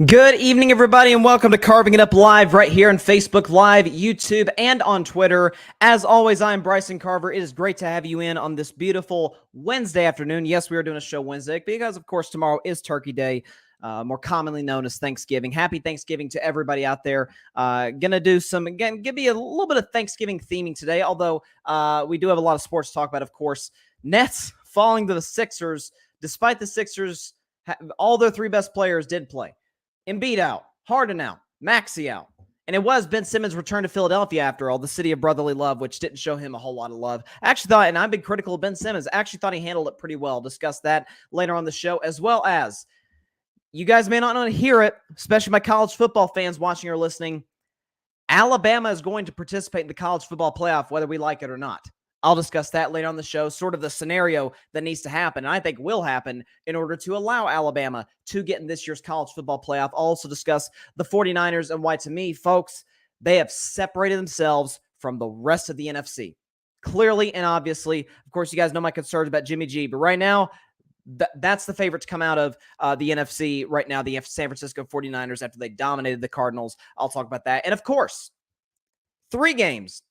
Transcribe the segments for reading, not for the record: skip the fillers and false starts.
Good evening, everybody, and welcome to Carving It Up Live right here on Facebook Live, YouTube, and on Twitter. As always, I'm Bryson Carver. It is great to have you in on this beautiful Wednesday afternoon. Yes, we are doing a show Wednesday because, of course, tomorrow is Turkey Day, more commonly known as Thanksgiving. Happy Thanksgiving to everybody out there. Gonna do some, again, give me a little bit of Thanksgiving theming today, although we do have a lot of sports to talk about, of course. Nets falling to the Sixers, despite the Sixers, all their three best players did play. Embiid out, Harden out, Maxey out. And it was Ben Simmons' return to Philadelphia after all, the city of brotherly love, which didn't show him a whole lot of love. I actually thought, and I've been critical of Ben Simmons, I actually thought he handled it pretty well. Discuss that later on the show, as well as you guys may not want to hear it, especially my college football fans watching or listening. Alabama is going to participate in the college football playoff, whether we like it or not. I'll discuss that later on the show, sort of the scenario that needs to happen, and I think will happen in order to allow Alabama to get in this year's college football playoff. I'll also discuss the 49ers and why, to me, folks, they have separated themselves from the rest of the NFC. Clearly and obviously, of course, you guys know my concerns about Jimmy G, but right now, that's the favorite to come out of the NFC right now, the San Francisco 49ers, after they dominated the Cardinals. I'll talk about that. And, of course, 3 games.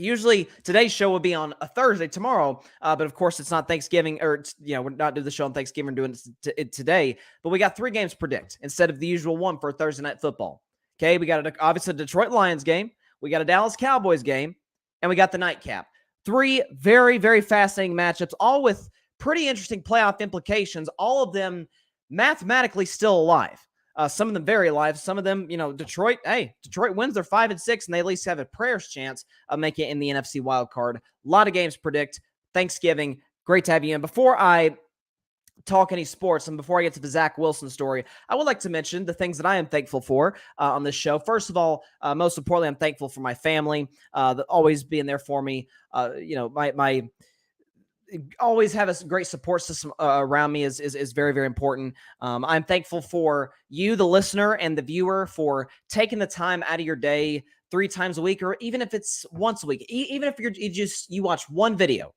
Usually today's show will be on a Thursday tomorrow, but of course it's not Thanksgiving, or we're not doing the show on Thanksgiving, we're doing it today. But we got 3 games to predict instead of the usual one for Thursday Night Football. Okay, we got obviously a Detroit Lions game, we got a Dallas Cowboys game, and we got the nightcap. 3 very, very fascinating matchups, all with pretty interesting playoff implications, all of them mathematically still alive. Some of them very alive. Some of them, Detroit wins. They're 5-6, and they at least have a prayer's chance of making it in the NFC wild card. A lot of games to predict. Thanksgiving. Great to have you in. Before I talk any sports and before I get to the Zach Wilson story, I would like to mention the things that I am thankful for on this show. First of all, most importantly, I'm thankful for my family, that always being there for me. My always have a great support system around me is very, very important. I'm thankful for you, the listener, and the viewer, for taking the time out of your day 3 times a week, or even if it's once a week, even if you watch one video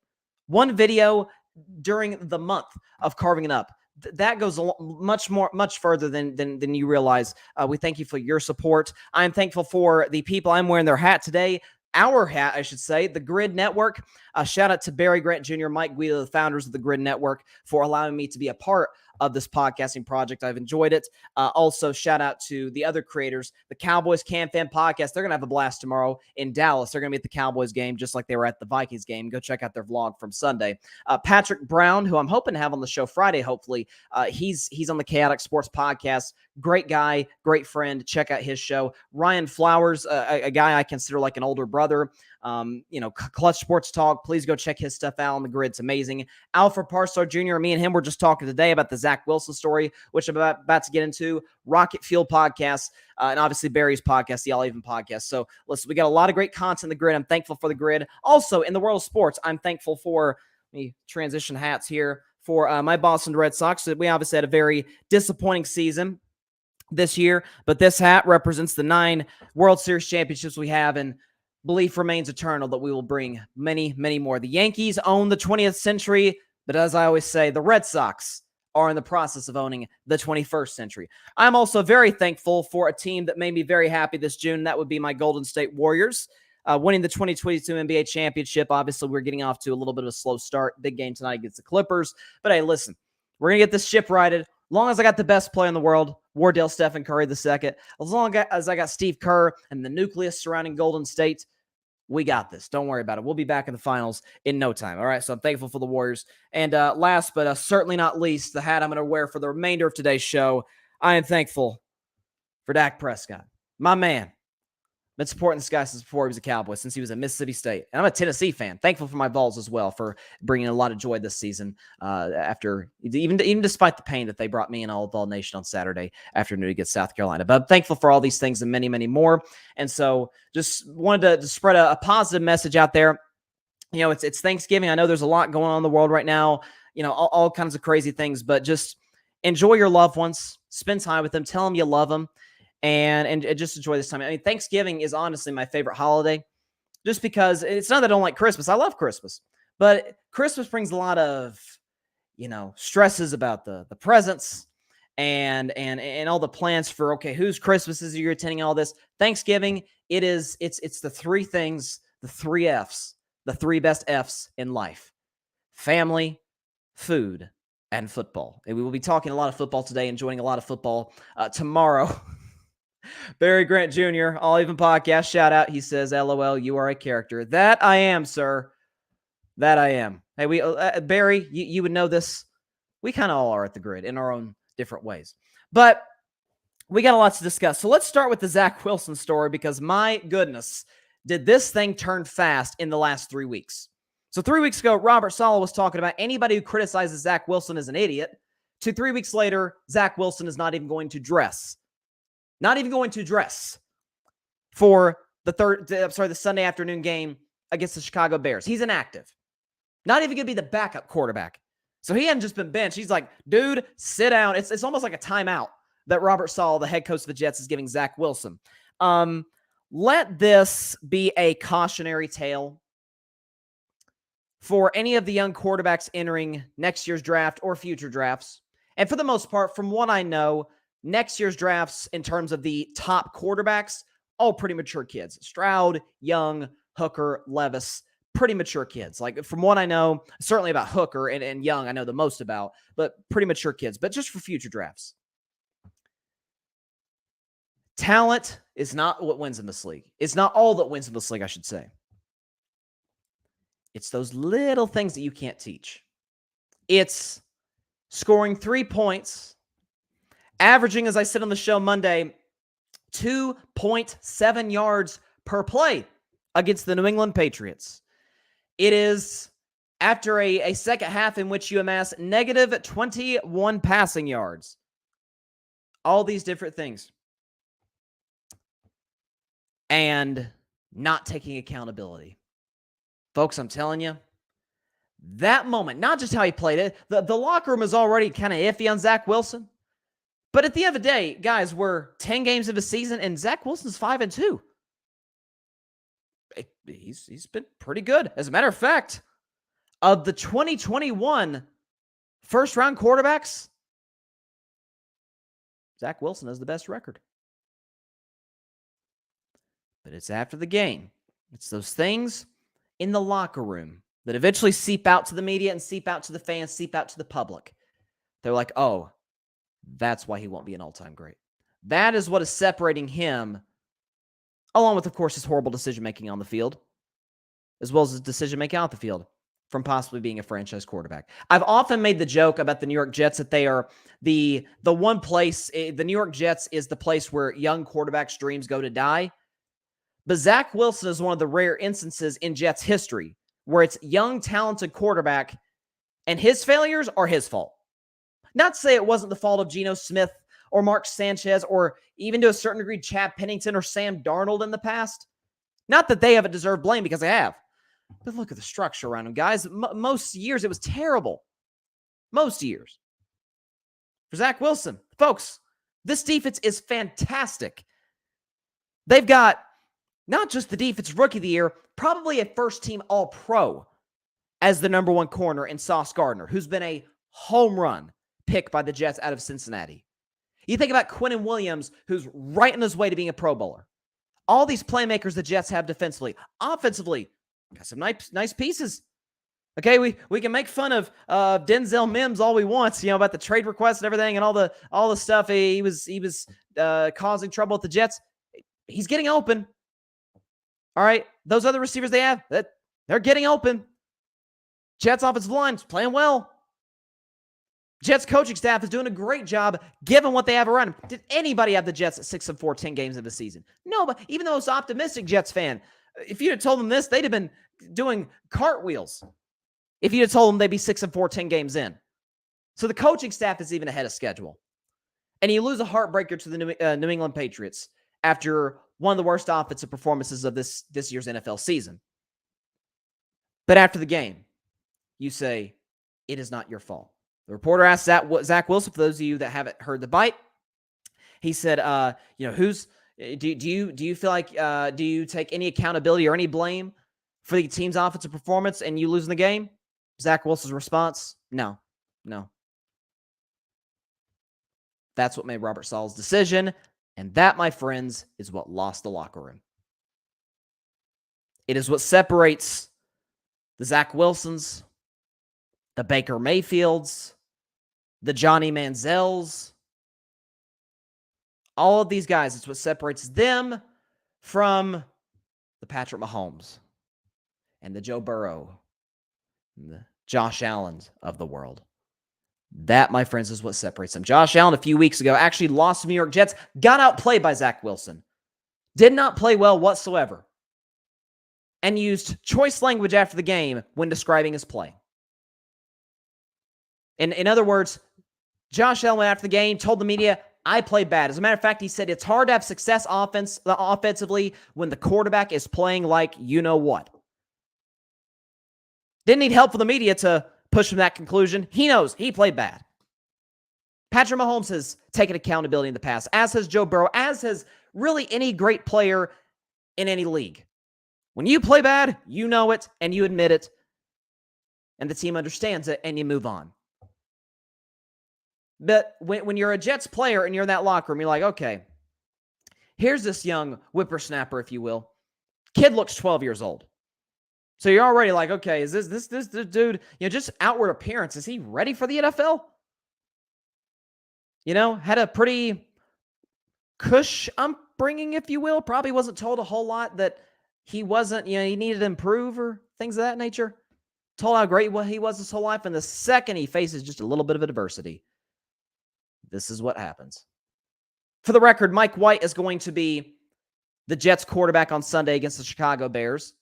during the month of Carving It Up. That goes much further than you realize. We thank you for your support. I'm thankful for the people. I'm wearing their hat today. Our hat, I should say, the Grid Network. Shout out to Barry Grant Jr., Mike Guido, the founders of the Grid Network, for allowing me to be a part of this podcasting project. I've enjoyed it. Also, shout out to the other creators, the Cowboys Can Fan Podcast. They're going to have a blast tomorrow in Dallas. They're going to be at the Cowboys game just like they were at the Vikings game. Go check out their vlog from Sunday. Patrick Brown, who I'm hoping to have on the show Friday, hopefully. He's on the Chaotic Sports Podcast. Great guy, great friend. Check out his show. Ryan Flowers, a guy I consider like an older brother. Clutch Sports Talk. Please go check his stuff out on the Grid. It's amazing. Alfred Parslow Jr., me and him were just talking today about the Zach Wilson story, which I'm about to get into. Rocket Fuel Podcast, and obviously Barry's podcast, the All Even Podcast. So listen, we got a lot of great content in the Grid. I'm thankful for the Grid. Also, in the world of sports, I'm thankful for, let me transition hats here, for my Boston Red Sox. We obviously had a very disappointing season this year, but this hat represents the 9 World Series championships we have, and belief remains eternal that we will bring many, many more. The Yankees own the 20th century, but as I always say, the Red Sox are in the process of owning the 21st century. I'm also very thankful for a team that made me very happy this June. That would be my Golden State Warriors, winning the 2022 NBA championship. Obviously, we're getting off to a little bit of a slow start. Big game tonight against the Clippers. But hey, listen, we're going to get this ship righted. As long as I got the best player in the world, Wardell Stephen Curry II, as long as I got Steve Kerr and the nucleus surrounding Golden State, we got this. Don't worry about it. We'll be back in the finals in no time. All right, so I'm thankful for the Warriors. And last but certainly not least, the hat I'm going to wear for the remainder of today's show, I am thankful for Dak Prescott. My man. Been supporting this guy since before he was a Cowboy, since he was at Mississippi State. And I'm a Tennessee fan. Thankful for my Vols as well for bringing a lot of joy this season. After even despite the pain that they brought me and all of Vol Nation on Saturday afternoon against South Carolina. But I'm thankful for all these things and many, many more. And so just wanted to spread a positive message out there. It's Thanksgiving. I know there's a lot going on in the world right now. All kinds of crazy things. But just enjoy your loved ones. Spend time with them. Tell them you love them. And just enjoy this time. I mean, Thanksgiving is honestly my favorite holiday, just because it's not that I don't like Christmas. I love Christmas, but Christmas brings a lot of, stresses about the presents and all the plans for, okay, whose Christmases are you attending, all this. Thanksgiving, it's the three things, the three F's, the three best F's in life: family, food, and football. And we will be talking a lot of football today, enjoying a lot of football tomorrow. Barry Grant Jr., All Even Podcast, shout out. He says, LOL, you are a character. That I am, sir. That I am. Hey, Barry, you would know this. We kind of all are at the grid in our own different ways. But we got a lot to discuss. So let's start with the Zach Wilson story, because my goodness, did this thing turn fast in the last 3 weeks. So 3 weeks ago, Robert Saleh was talking about anybody who criticizes Zach Wilson is an idiot. 3 weeks later, Zach Wilson is not even going to dress. Not even going to dress for the Sunday afternoon game against the Chicago Bears. He's inactive. Not even going to be the backup quarterback. So he hadn't just been benched. He's like, dude, sit down. It's almost like a timeout that Robert Saleh, the head coach of the Jets, is giving Zach Wilson. Let this be a cautionary tale for any of the young quarterbacks entering next year's draft or future drafts. And for the most part, from what I know, next year's drafts in terms of the top quarterbacks, all pretty mature kids. Stroud, Young, Hooker, Levis, pretty mature kids. Like, from what I know, certainly about Hooker and Young, I know the most about, but pretty mature kids. But just for future drafts. Talent is not what wins in this league. It's not all that wins in this league, I should say. It's those little things that you can't teach. It's scoring 3 points, averaging, as I said on the show Monday, 2.7 yards per play against the New England Patriots. It is after a second half in which you amass negative 21 passing yards. All these different things. And not taking accountability. Folks, I'm telling you, that moment, not just how he played it, the locker room is already kind of iffy on Zach Wilson. But at the end of the day, guys, we're 10 games of the season, and Zach Wilson's 5-2. He's been pretty good. As a matter of fact, of the 2021 first-round quarterbacks, Zach Wilson has the best record. But it's after the game. It's those things in the locker room that eventually seep out to the media and seep out to the fans, seep out to the public. They're like, oh, that's why he won't be an all-time great. That is what is separating him, along with, of course, his horrible decision-making on the field, as well as his decision-making out the field, from possibly being a franchise quarterback. I've often made the joke about the New York Jets that they are the one place, the New York Jets is the place where young quarterbacks' dreams go to die. But Zach Wilson is one of the rare instances in Jets history where it's young, talented quarterback, and his failures are his fault. Not to say it wasn't the fault of Geno Smith or Mark Sanchez or even to a certain degree Chad Pennington or Sam Darnold in the past. Not that they haven't deserved blame, because they have. But look at the structure around them, guys. Most years it was terrible. Most years. For Zach Wilson, folks, this defense is fantastic. They've got not just the defense rookie of the year, probably a first-team All-Pro as the number one corner in Sauce Gardner, who's been a home run pick by the Jets out of Cincinnati. You think about Quinnen Williams, who's right on his way to being a Pro Bowler. All these playmakers the Jets have defensively. Offensively, got some nice pieces. Okay, we can make fun of Denzel Mims all we want, about the trade requests and everything and all the stuff he was causing trouble with the Jets. He's getting open. All right, those other receivers they have, they're getting open. Jets offensive line's playing well. Jets coaching staff is doing a great job given what they have around them. Did anybody have the Jets at 6-4, 10 games of the season? No, but even the most optimistic Jets fan, if you'd have told them this, they'd have been doing cartwheels. If you'd have told them they'd be 6-4, 10 games in. So the coaching staff is even ahead of schedule. And you lose a heartbreaker to the New England Patriots after one of the worst offensive performances of this year's NFL season. But after the game, you say, it is not your fault. The reporter asked Zach Wilson, for those of you that haven't heard the bite, he said, do you feel like, do you take any accountability or any blame for the team's offensive performance and you losing the game? Zach Wilson's response, no. That's what made Robert Saleh's decision. And that, my friends, is what lost the locker room. It is what separates the Zach Wilsons, the Baker Mayfields, the Johnny Manziels, all of these guys. It's what separates them from the Patrick Mahomes and the Joe Burrow and the Josh Allens of the world. That, my friends, is what separates them. Josh Allen, a few weeks ago, actually lost to the New York Jets, got outplayed by Zach Wilson, did not play well whatsoever, and used choice language after the game when describing his play. In other words, Josh Allen after the game told the media, I played bad. As a matter of fact, he said it's hard to have success offensively when the quarterback is playing like you know what. Didn't need help from the media to push him that conclusion. He knows he played bad. Patrick Mahomes has taken accountability in the past, as has Joe Burrow, as has really any great player in any league. When you play bad, you know it and you admit it, and the team understands it, and you move on. But when you're a Jets player and you're in that locker room, you're like, okay, here's this young whippersnapper, if you will. Kid looks 12 years old. So you're already like, okay, is this dude, just outward appearance, is he ready for the NFL? Had a pretty cush upbringing, if you will. Probably wasn't told a whole lot that he wasn't, he needed to improve or things of that nature. Told how great he was his whole life. And the second he faces just a little bit of adversity, this is what happens. For the record, Mike White is going to be the Jets quarterback on Sunday against the Chicago Bears.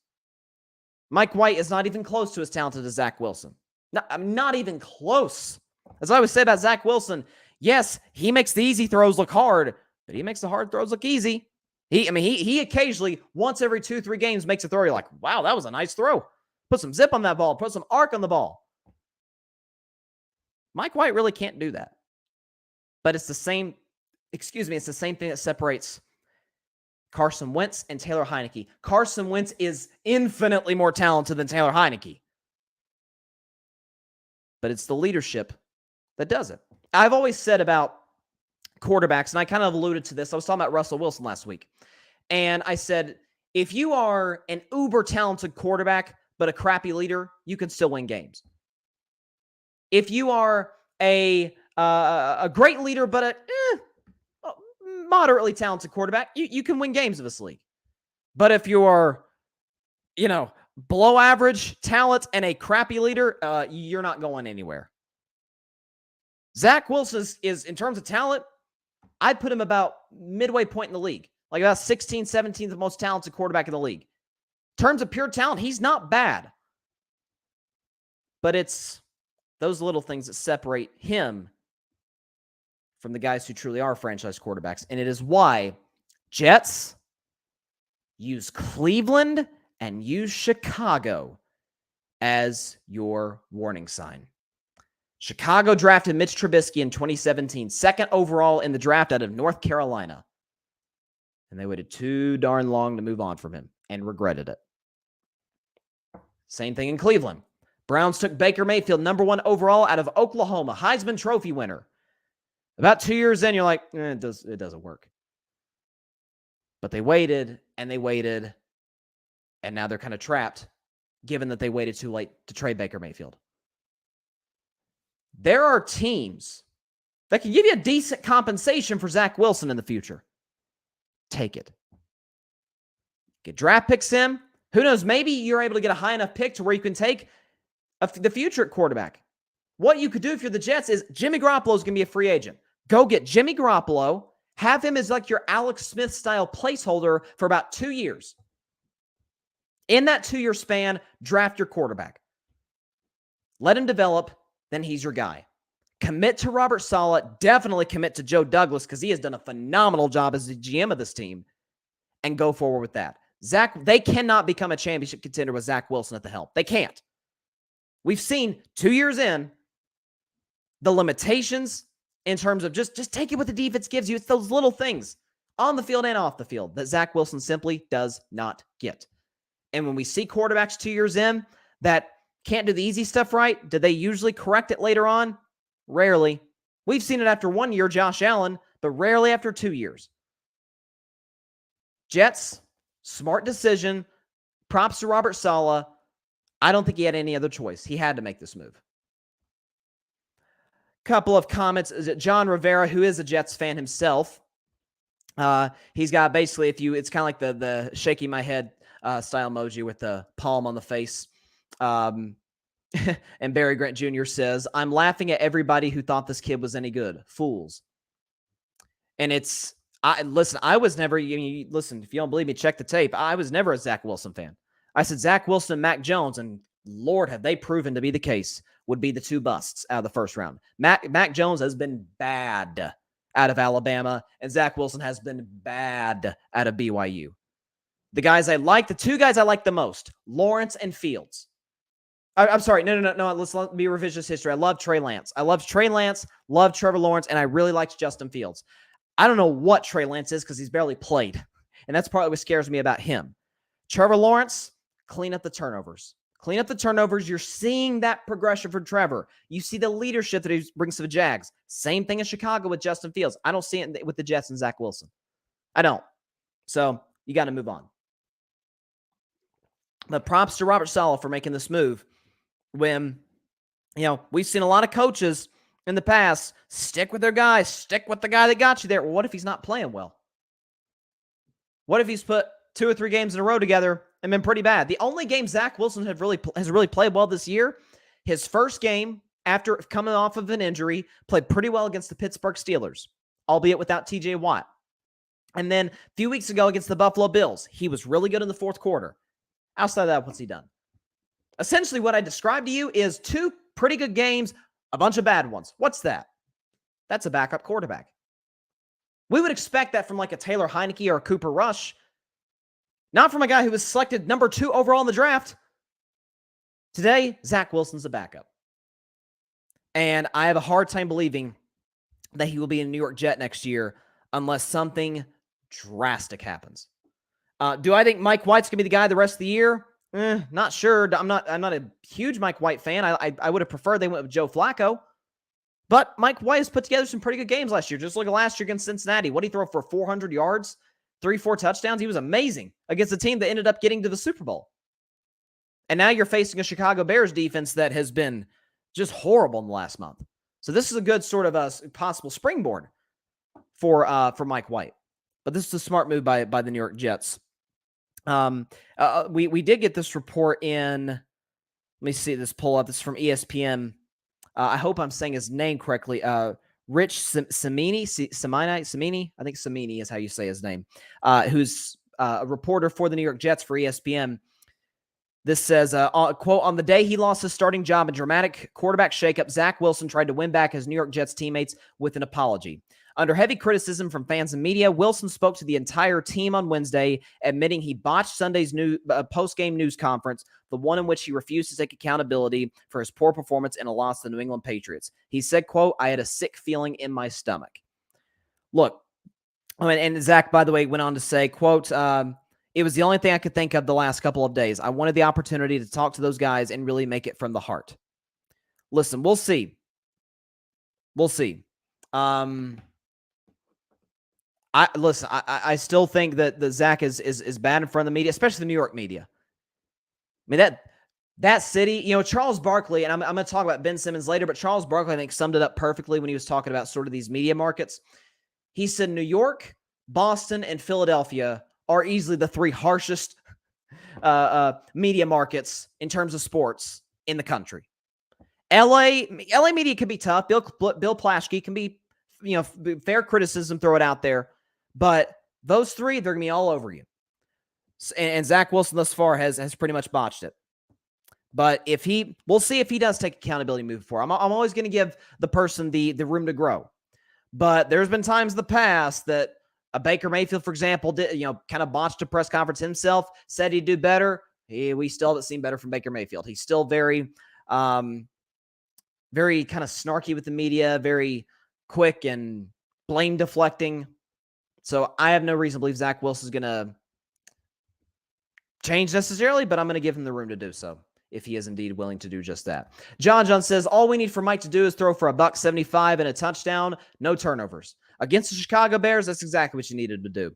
Mike White is not even close to as talented as Zach Wilson. Not even close. As I always say about Zach Wilson, yes, he makes the easy throws look hard, but he makes the hard throws look easy. He occasionally, once every 2-3 games, makes a throw. You're like, wow, that was a nice throw. Put some zip on that ball. Put some arc on the ball. Mike White really can't do that. But it's the same thing that separates Carson Wentz and Taylor Heineke. Carson Wentz is infinitely more talented than Taylor Heineke. But it's the leadership that does it. I've always said about quarterbacks, and I kind of alluded to this. I was talking about Russell Wilson last week. And I said, if you are an uber talented quarterback, but a crappy leader, you can still win games. If you are a great leader, but a moderately talented quarterback, you can win games in this league. But if you are, below average talent and a crappy leader, you're not going anywhere. Zach Wilson is, in terms of talent, I'd put him about midway point in the league, like about 16th, 17th most talented quarterback in the league. In terms of pure talent, he's not bad. But it's those little things that separate him from the guys who truly are franchise quarterbacks. And it is why Jets use Cleveland and use Chicago as your warning sign. Chicago drafted Mitch Trubisky in 2017, second overall in the draft out of North Carolina. And they waited too darn long to move on from him and regretted it. Same thing in Cleveland. Browns took Baker Mayfield, number 1 overall out of Oklahoma, Heisman Trophy winner. About 2 years in, you're like, it doesn't work. But they waited, and now they're kind of trapped, given that they waited too late to trade Baker Mayfield. There are teams that can give you a decent compensation for Zach Wilson in the future. Take it. Get draft picks in. Who knows? Maybe you're able to get a high enough pick to where you can take the future at quarterback. What you could do if you're the Jets is Jimmy Garoppolo is going to be a free agent. Go get Jimmy Garoppolo, have him as like your Alex Smith style placeholder for about 2 years. In that 2-year span, draft your quarterback. Let him develop, then he's your guy. Commit to Robert Saleh. Definitely commit to Joe Douglas because he has done a phenomenal job as the GM of this team. And go forward with that. They cannot become a championship contender with Zach Wilson at the helm. They can't. We've seen 2 years in the limitations in terms of just take it what the defense gives you. It's those little things on the field and off the field that Zach Wilson simply does not get. And when we see quarterbacks 2 years in that can't do the easy stuff right, do they usually correct it later on? Rarely. We've seen it after 1 year, Josh Allen, but rarely after 2 years. Jets, smart decision. Props to Robert Saleh. I don't think he had any other choice. He had to make this move. Couple of comments. Is it John Rivera, who is a Jets fan himself? He's got basically, it's kind of like the shaking my head style emoji with the palm on the face. And Barry Grant Jr. says, I'm laughing at everybody who thought this kid was any good. Fools. And I was never, listen, if you don't believe me, check the tape. I was never a Zach Wilson fan. I said Zach Wilson and Mac Jones, and Lord, have they proven to be the case, would be the two busts out of the first round. Mac Jones has been bad out of Alabama, and Zach Wilson has been bad out of BYU. The two guys I like the most, Lawrence and Fields. I'm sorry. No. Let's be revisionist history. I love Trey Lance. Love Trevor Lawrence, and I really liked Justin Fields. I don't know what Trey Lance is because he's barely played, and that's partly what scares me about him. Trevor Lawrence, clean up the turnovers. You're seeing that progression for Trevor. You see the leadership that he brings to the Jags. Same thing in Chicago with Justin Fields. I don't see it with the Jets and Zach Wilson. I don't. So you got to move on. But props to Robert Saleh for making this move when, we've seen a lot of coaches in the past stick with their guys, stick with the guy that got you there. Well, what if he's not playing well? What if he's put 2 or 3 games in a row together and been pretty bad? The only game Zach Wilson has really played well this year, his first game after coming off of an injury, played pretty well against the Pittsburgh Steelers, albeit without TJ Watt. And then a few weeks ago against the Buffalo Bills, he was really good in the fourth quarter. Outside of that, what's he done? Essentially, what I described to you is 2 pretty good games, a bunch of bad ones. What's that? That's a backup quarterback. We would expect that from like a Taylor Heineke or a Cooper Rush, not from a guy who was selected number 2 overall in the draft. Today, Zach Wilson's a backup. And I have a hard time believing that he will be a New York Jet next year unless something drastic happens. Do I think Mike White's going to be the guy the rest of the year? Not sure. I'm not a huge Mike White fan. I would have preferred they went with Joe Flacco. But Mike White has put together some pretty good games last year. Just look at last year against Cincinnati. What did he throw for 400 yards? 3-4 touchdowns? He was amazing against a team that ended up getting to the Super Bowl. And now you're facing a Chicago Bears defense that has been just horrible in the last month. So this is a good sort of a possible springboard for Mike White. But this is a smart move by the New York Jets. We did get this report in. Let me see this pull up. This is from ESPN. I hope I'm saying his name correctly. Rich Cimini. I think Cimini is how you say his name. Who's a reporter for the New York Jets for ESPN. This says, quote, on the day he lost his starting job in dramatic quarterback shakeup, Zach Wilson tried to win back his New York Jets teammates with an apology. Under heavy criticism from fans and media, Wilson spoke to the entire team on Wednesday, admitting he botched Sunday's post-game news conference, the one in which he refused to take accountability for his poor performance in a loss to the New England Patriots. He said, quote, I had a sick feeling in my stomach. Look, and Zach, by the way, went on to say, quote, it was the only thing I could think of the last couple of days. I wanted the opportunity to talk to those guys and really make it from the heart. Listen, we'll see. I still think that the Zach is bad in front of the media, especially the New York media. I mean, that city, Charles Barkley, and I'm going to talk about Ben Simmons later, but Charles Barkley, I think, summed it up perfectly when he was talking about sort of these media markets. He said New York, Boston, and Philadelphia are easily the 3 harshest media markets in terms of sports in the country. LA media can be tough. Bill Plaschke can be, fair criticism, throw it out there. But those 3, they're going to be all over you. And Zach Wilson thus far has pretty much botched it. But we'll see if he does take accountability moving forward. I'm always going to give the person the room to grow. But there's been times in the past that a Baker Mayfield, for example, did, kind of botched a press conference himself, said he'd do better. We still haven't seen better from Baker Mayfield. He's still very kind of snarky with the media, very quick and blame deflecting. So I have no reason to believe Zach Wilson is going to change necessarily, but I'm going to give him the room to do so. if he is indeed willing to do just that. John says, all we need for Mike to do is throw for $175 and a touchdown, no turnovers. Against the Chicago Bears, that's exactly what you needed to do.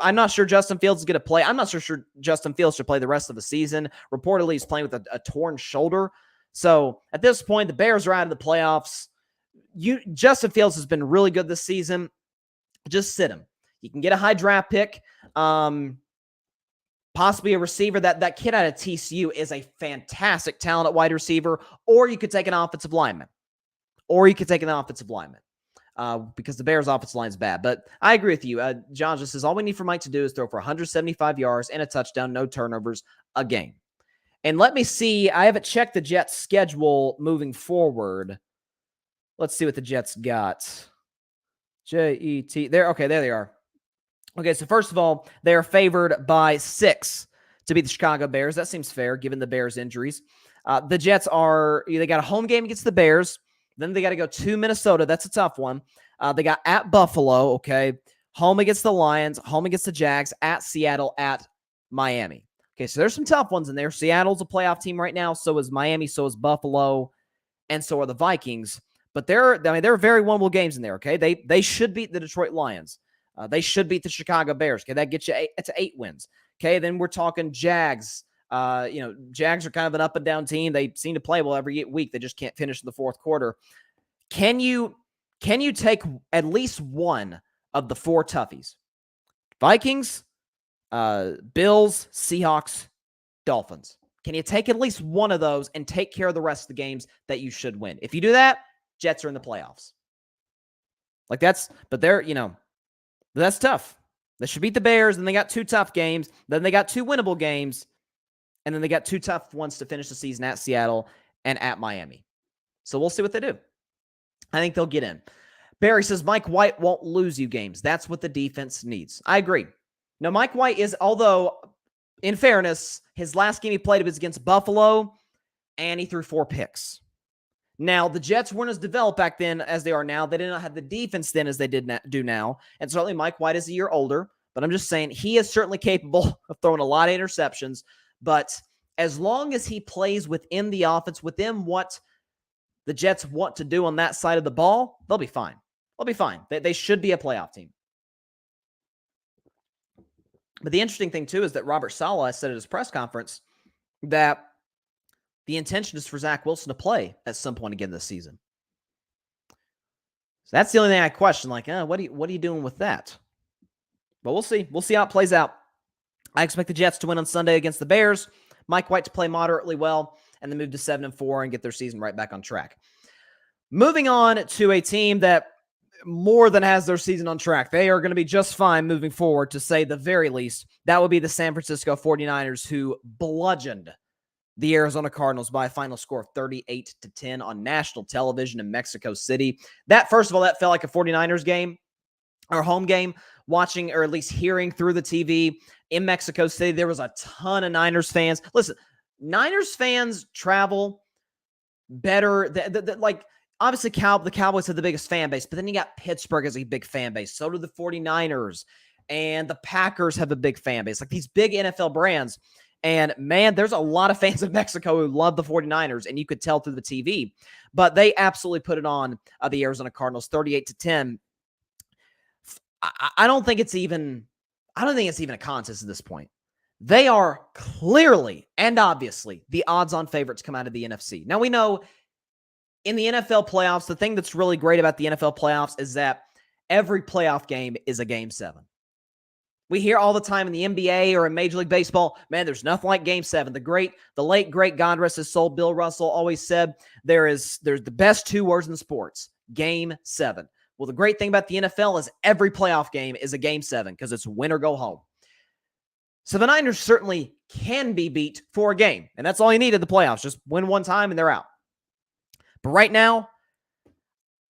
I'm not sure Justin Fields is going to play. I'm not sure Justin Fields should play the rest of the season. Reportedly, he's playing with a torn shoulder. So at this point, the Bears are out of the playoffs. Justin Fields has been really good this season. Just sit him. You can get a high draft pick. Possibly a receiver. That kid out of TCU is a fantastic talent at wide receiver. Or you could take an offensive lineman. Because the Bears' offensive line is bad. But I agree with you. John just says, all we need for Mike to do is throw for 175 yards and a touchdown, no turnovers a game. And let me see. I haven't checked the Jets' schedule moving forward. Let's see what the Jets got. Jet. There they are. Okay, so first of all, they are favored by 6 to beat the Chicago Bears. That seems fair, given the Bears' injuries. The Jets they got a home game against the Bears. Then they got to go to Minnesota. That's a tough one. They got at Buffalo, okay? Home against the Lions, home against the Jags, at Seattle, at Miami. Okay, so there's some tough ones in there. Seattle's a playoff team right now. So is Miami, so is Buffalo, and so are the Vikings. But there are very winnable games in there, okay? They should beat the Detroit Lions. They should beat the Chicago Bears. Okay, that gets you to 8 wins. Okay, then we're talking Jags. Jags are kind of an up and down team. They seem to play well every week. They just can't finish in the fourth quarter. Can you take at least one of the 4 toughies? Vikings, Bills, Seahawks, Dolphins. Can you take at least one of those and take care of the rest of the games that you should win? If you do that, Jets are in the playoffs. That's tough. They should beat the Bears, and they got 2 tough games. Then they got 2 winnable games. And then they got 2 tough ones to finish the season at Seattle and at Miami. So we'll see what they do. I think they'll get in. Barry says, Mike White won't lose you games. That's what the defense needs. I agree. Now, Mike White is, although, in fairness, his last game he played was against Buffalo, and he threw 4 picks. Now, the Jets weren't as developed back then as they are now. They did not have the defense then as they do now. And certainly Mike White is a year older. But I'm just saying he is certainly capable of throwing a lot of interceptions. But as long as he plays within the offense, within what the Jets want to do on that side of the ball, they'll be fine. They should be a playoff team. But the interesting thing, too, is that Robert Saleh said at his press conference that the intention is for Zach Wilson to play at some point again this season. So that's the only thing I question. What are you doing with that? But we'll see. We'll see how it plays out. I expect the Jets to win on Sunday against the Bears. Mike White to play moderately well, and then move to 7-4 and get their season right back on track. Moving on to a team that more than has their season on track. They are going to be just fine moving forward, to say the very least. That would be the San Francisco 49ers, who bludgeoned the Arizona Cardinals by a final score of 38-10 on national television in Mexico City. That, first of all, that felt like a 49ers game, or home game, watching or at least hearing through the TV in Mexico City. There was a ton of Niners fans. Listen, Niners fans travel better. Obviously, the Cowboys have the biggest fan base, but then you got Pittsburgh as a big fan base. So do the 49ers, and the Packers have a big fan base. Like these big NFL brands. And man, there's a lot of fans in Mexico who love the 49ers, and you could tell through the TV. But they absolutely put it on the Arizona Cardinals, 38-10. I don't think it's even a contest at this point. They are clearly and obviously the odds-on favorites come out of the NFC. Now, we know in the NFL playoffs, the thing that's really great about the NFL playoffs is that every playoff game is a Game 7. We hear all the time in the NBA or in Major League Baseball, man, there's nothing like Game 7. The late, great, God rest his soul, Bill Russell always said there's the best 2 words in sports, Game 7. Well, the great thing about the NFL is every playoff game is a Game 7 because it's win or go home. So the Niners certainly can be beat for a game, and that's all you need in the playoffs. Just win one time and they're out. But right now,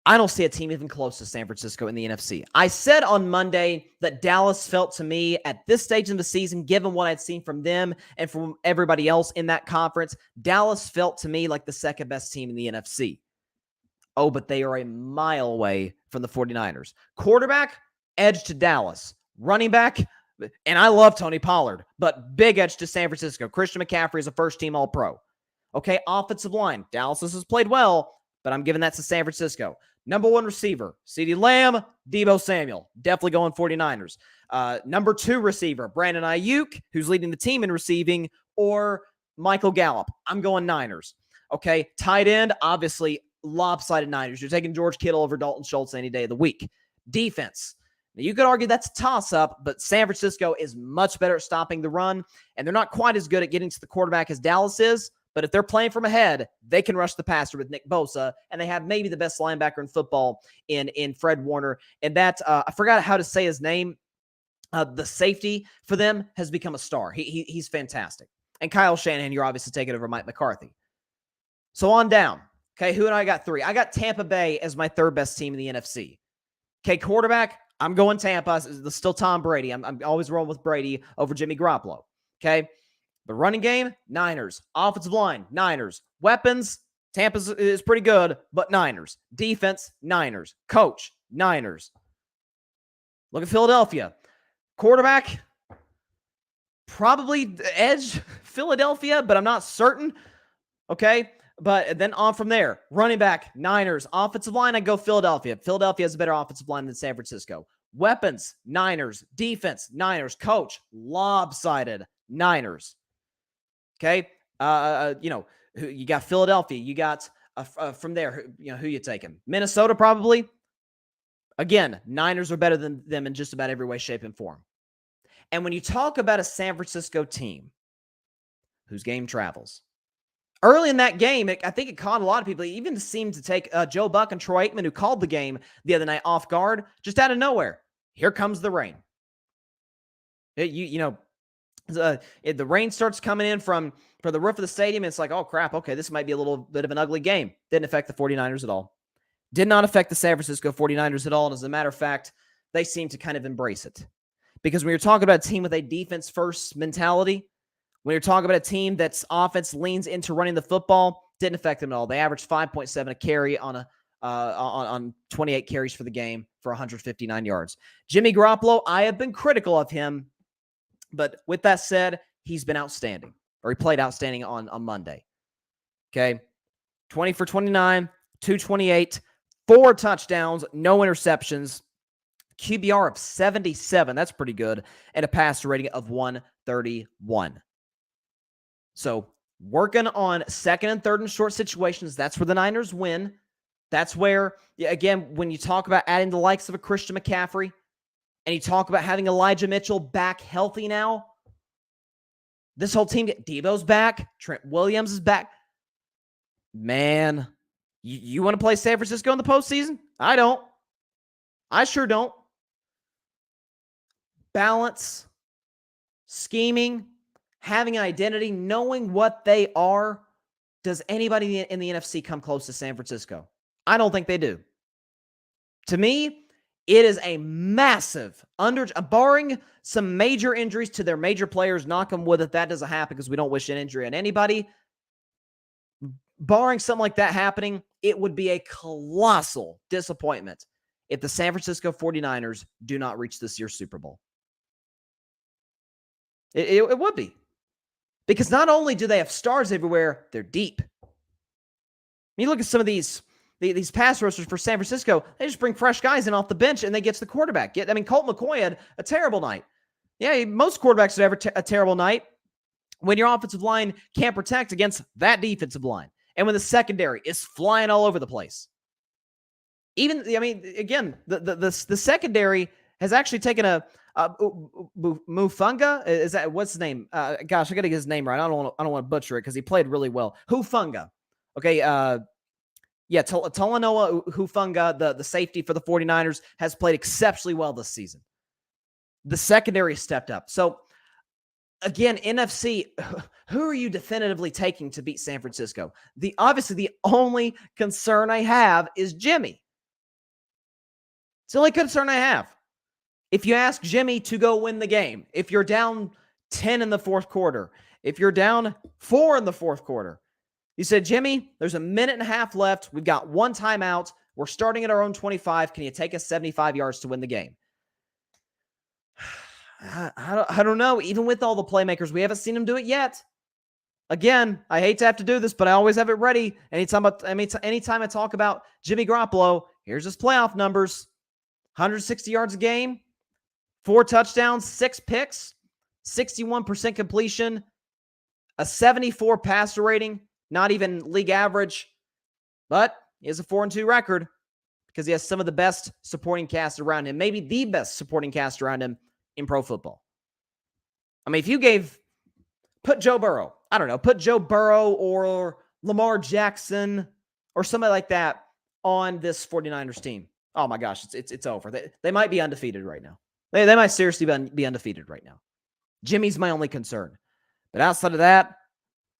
I don't see a team even close to San Francisco in the NFC. I said on Monday that Dallas felt to me at this stage of the season, given what I'd seen from them and from everybody else in that conference, Dallas felt to me like the second best team in the NFC. Oh, but they are a mile away from the 49ers. Quarterback, edge to Dallas. Running back, and I love Tony Pollard, but big edge to San Francisco. Christian McCaffrey is a first-team All-Pro. Okay, offensive line. Dallas has played well, but I'm giving that to San Francisco. Number 1 receiver, CeeDee Lamb, Deebo Samuel. Definitely going 49ers. Number 2 receiver, Brandon Ayuk, who's leading the team in receiving, or Michael Gallup. I'm going Niners. Okay, tight end, obviously lopsided Niners. You're taking George Kittle over Dalton Schultz any day of the week. Defense. Now, you could argue that's a toss-up, but San Francisco is much better at stopping the run, and they're not quite as good at getting to the quarterback as Dallas is. But if they're playing from ahead, they can rush the passer with Nick Bosa, and they have maybe the best linebacker in football in Fred Warner. And that, I forgot how to say his name. The safety for them has become a star. He's fantastic. And Kyle Shanahan, you're obviously taking over Mike McCarthy. So on down. Okay, who and I got 3? I got Tampa Bay as my 3rd best team in the NFC. Okay, quarterback, I'm going Tampa. It's still Tom Brady. I'm always rolling with Brady over Jimmy Garoppolo. Okay. The running game, Niners. Offensive line, Niners. Weapons, Tampa is pretty good, but Niners. Defense, Niners. Coach, Niners. Look at Philadelphia. Quarterback, probably edge Philadelphia, but I'm not certain. Okay, but then on from there. Running back, Niners. Offensive line, I go Philadelphia. Philadelphia has a better offensive line than San Francisco. Weapons, Niners. Defense, Niners. Coach, lopsided, Niners. Okay, you got Philadelphia. You got from there, who you taking? Minnesota, probably. Again, Niners are better than them in just about every way, shape, and form. And when you talk about a San Francisco team whose game travels, early in that game, I think it caught a lot of people. It even seemed to take Joe Buck and Troy Aikman, who called the game the other night, off guard, just out of nowhere. Here comes the rain. The rain starts coming in from the roof of the stadium, and it's like, oh, crap, okay, this might be a little bit of an ugly game. Didn't affect the 49ers at all. Did not affect the San Francisco 49ers at all, and as a matter of fact, they seem to kind of embrace it. Because when you're talking about a team with a defense-first mentality, when you're talking about a team that's offense leans into running the football, didn't affect them at all. They averaged 5.7 a carry on 28 carries for the game for 159 yards. Jimmy Garoppolo, I have been critical of him, but with that said, he's been outstanding, or he played outstanding on Monday. Okay, 20 for 29, 228, 4 touchdowns, no interceptions, QBR of 77. That's pretty good, and a passer rating of 131. So working on second and third and short situations, that's where the Niners win. That's where, again, when you talk about adding the likes of a Christian McCaffrey, and you talk about having Elijah Mitchell back healthy now, this whole team, Deebo's back, Trent Williams is back. Man, you want to play San Francisco in the postseason? I don't. I sure don't. Balance, scheming, having an identity, knowing what they are. Does anybody in the NFC come close to San Francisco? I don't think they do. To me, it is a massive barring some major injuries to their major players, knock on wood that doesn't happen because we don't wish an injury on anybody. Barring something like that happening, it would be a colossal disappointment if the San Francisco 49ers do not reach this year's Super Bowl. It would be. Because not only do they have stars everywhere, they're deep. You look at some of these pass rushers for San Francisco, they just bring fresh guys in off the bench and they get to the quarterback. Colt McCoy had a terrible night. Yeah, most quarterbacks would have a terrible night when your offensive line can't protect against that defensive line and when the secondary is flying all over the place. Again, the secondary has actually taken a Mufunga. Is that what's his name? Gosh, I got to get his name right. I don't want to butcher it because he played really well. Hufunga. Okay. Talanoa Hufunga, the safety for the 49ers, has played exceptionally well this season. The secondary stepped up. So, again, NFC, who are you definitively taking to beat San Francisco? Obviously, the only concern I have is Jimmy. It's the only concern I have. If you ask Jimmy to go win the game, if you're down 10 in the fourth quarter, if you're down 4 in the fourth quarter, you said, Jimmy, there's a minute and a half left. We've got 1 timeout. We're starting at our own 25. Can you take us 75 yards to win the game? I don't know. Even with all the playmakers, we haven't seen him do it yet. Again, I hate to have to do this, but I always have it ready. Anytime I talk about Jimmy Garoppolo, here's his playoff numbers: 160 yards a game, 4 touchdowns, 6 picks, 61% completion, a 74 passer rating, not even league average, but he has a 4-2 record because he has some of the best supporting cast around him, maybe the best supporting cast around him in pro football. I mean, if you put Joe Burrow or Lamar Jackson or somebody like that on this 49ers team, oh my gosh, it's over. They might be undefeated right now. They might seriously be undefeated right now. Jimmy's my only concern. But outside of that,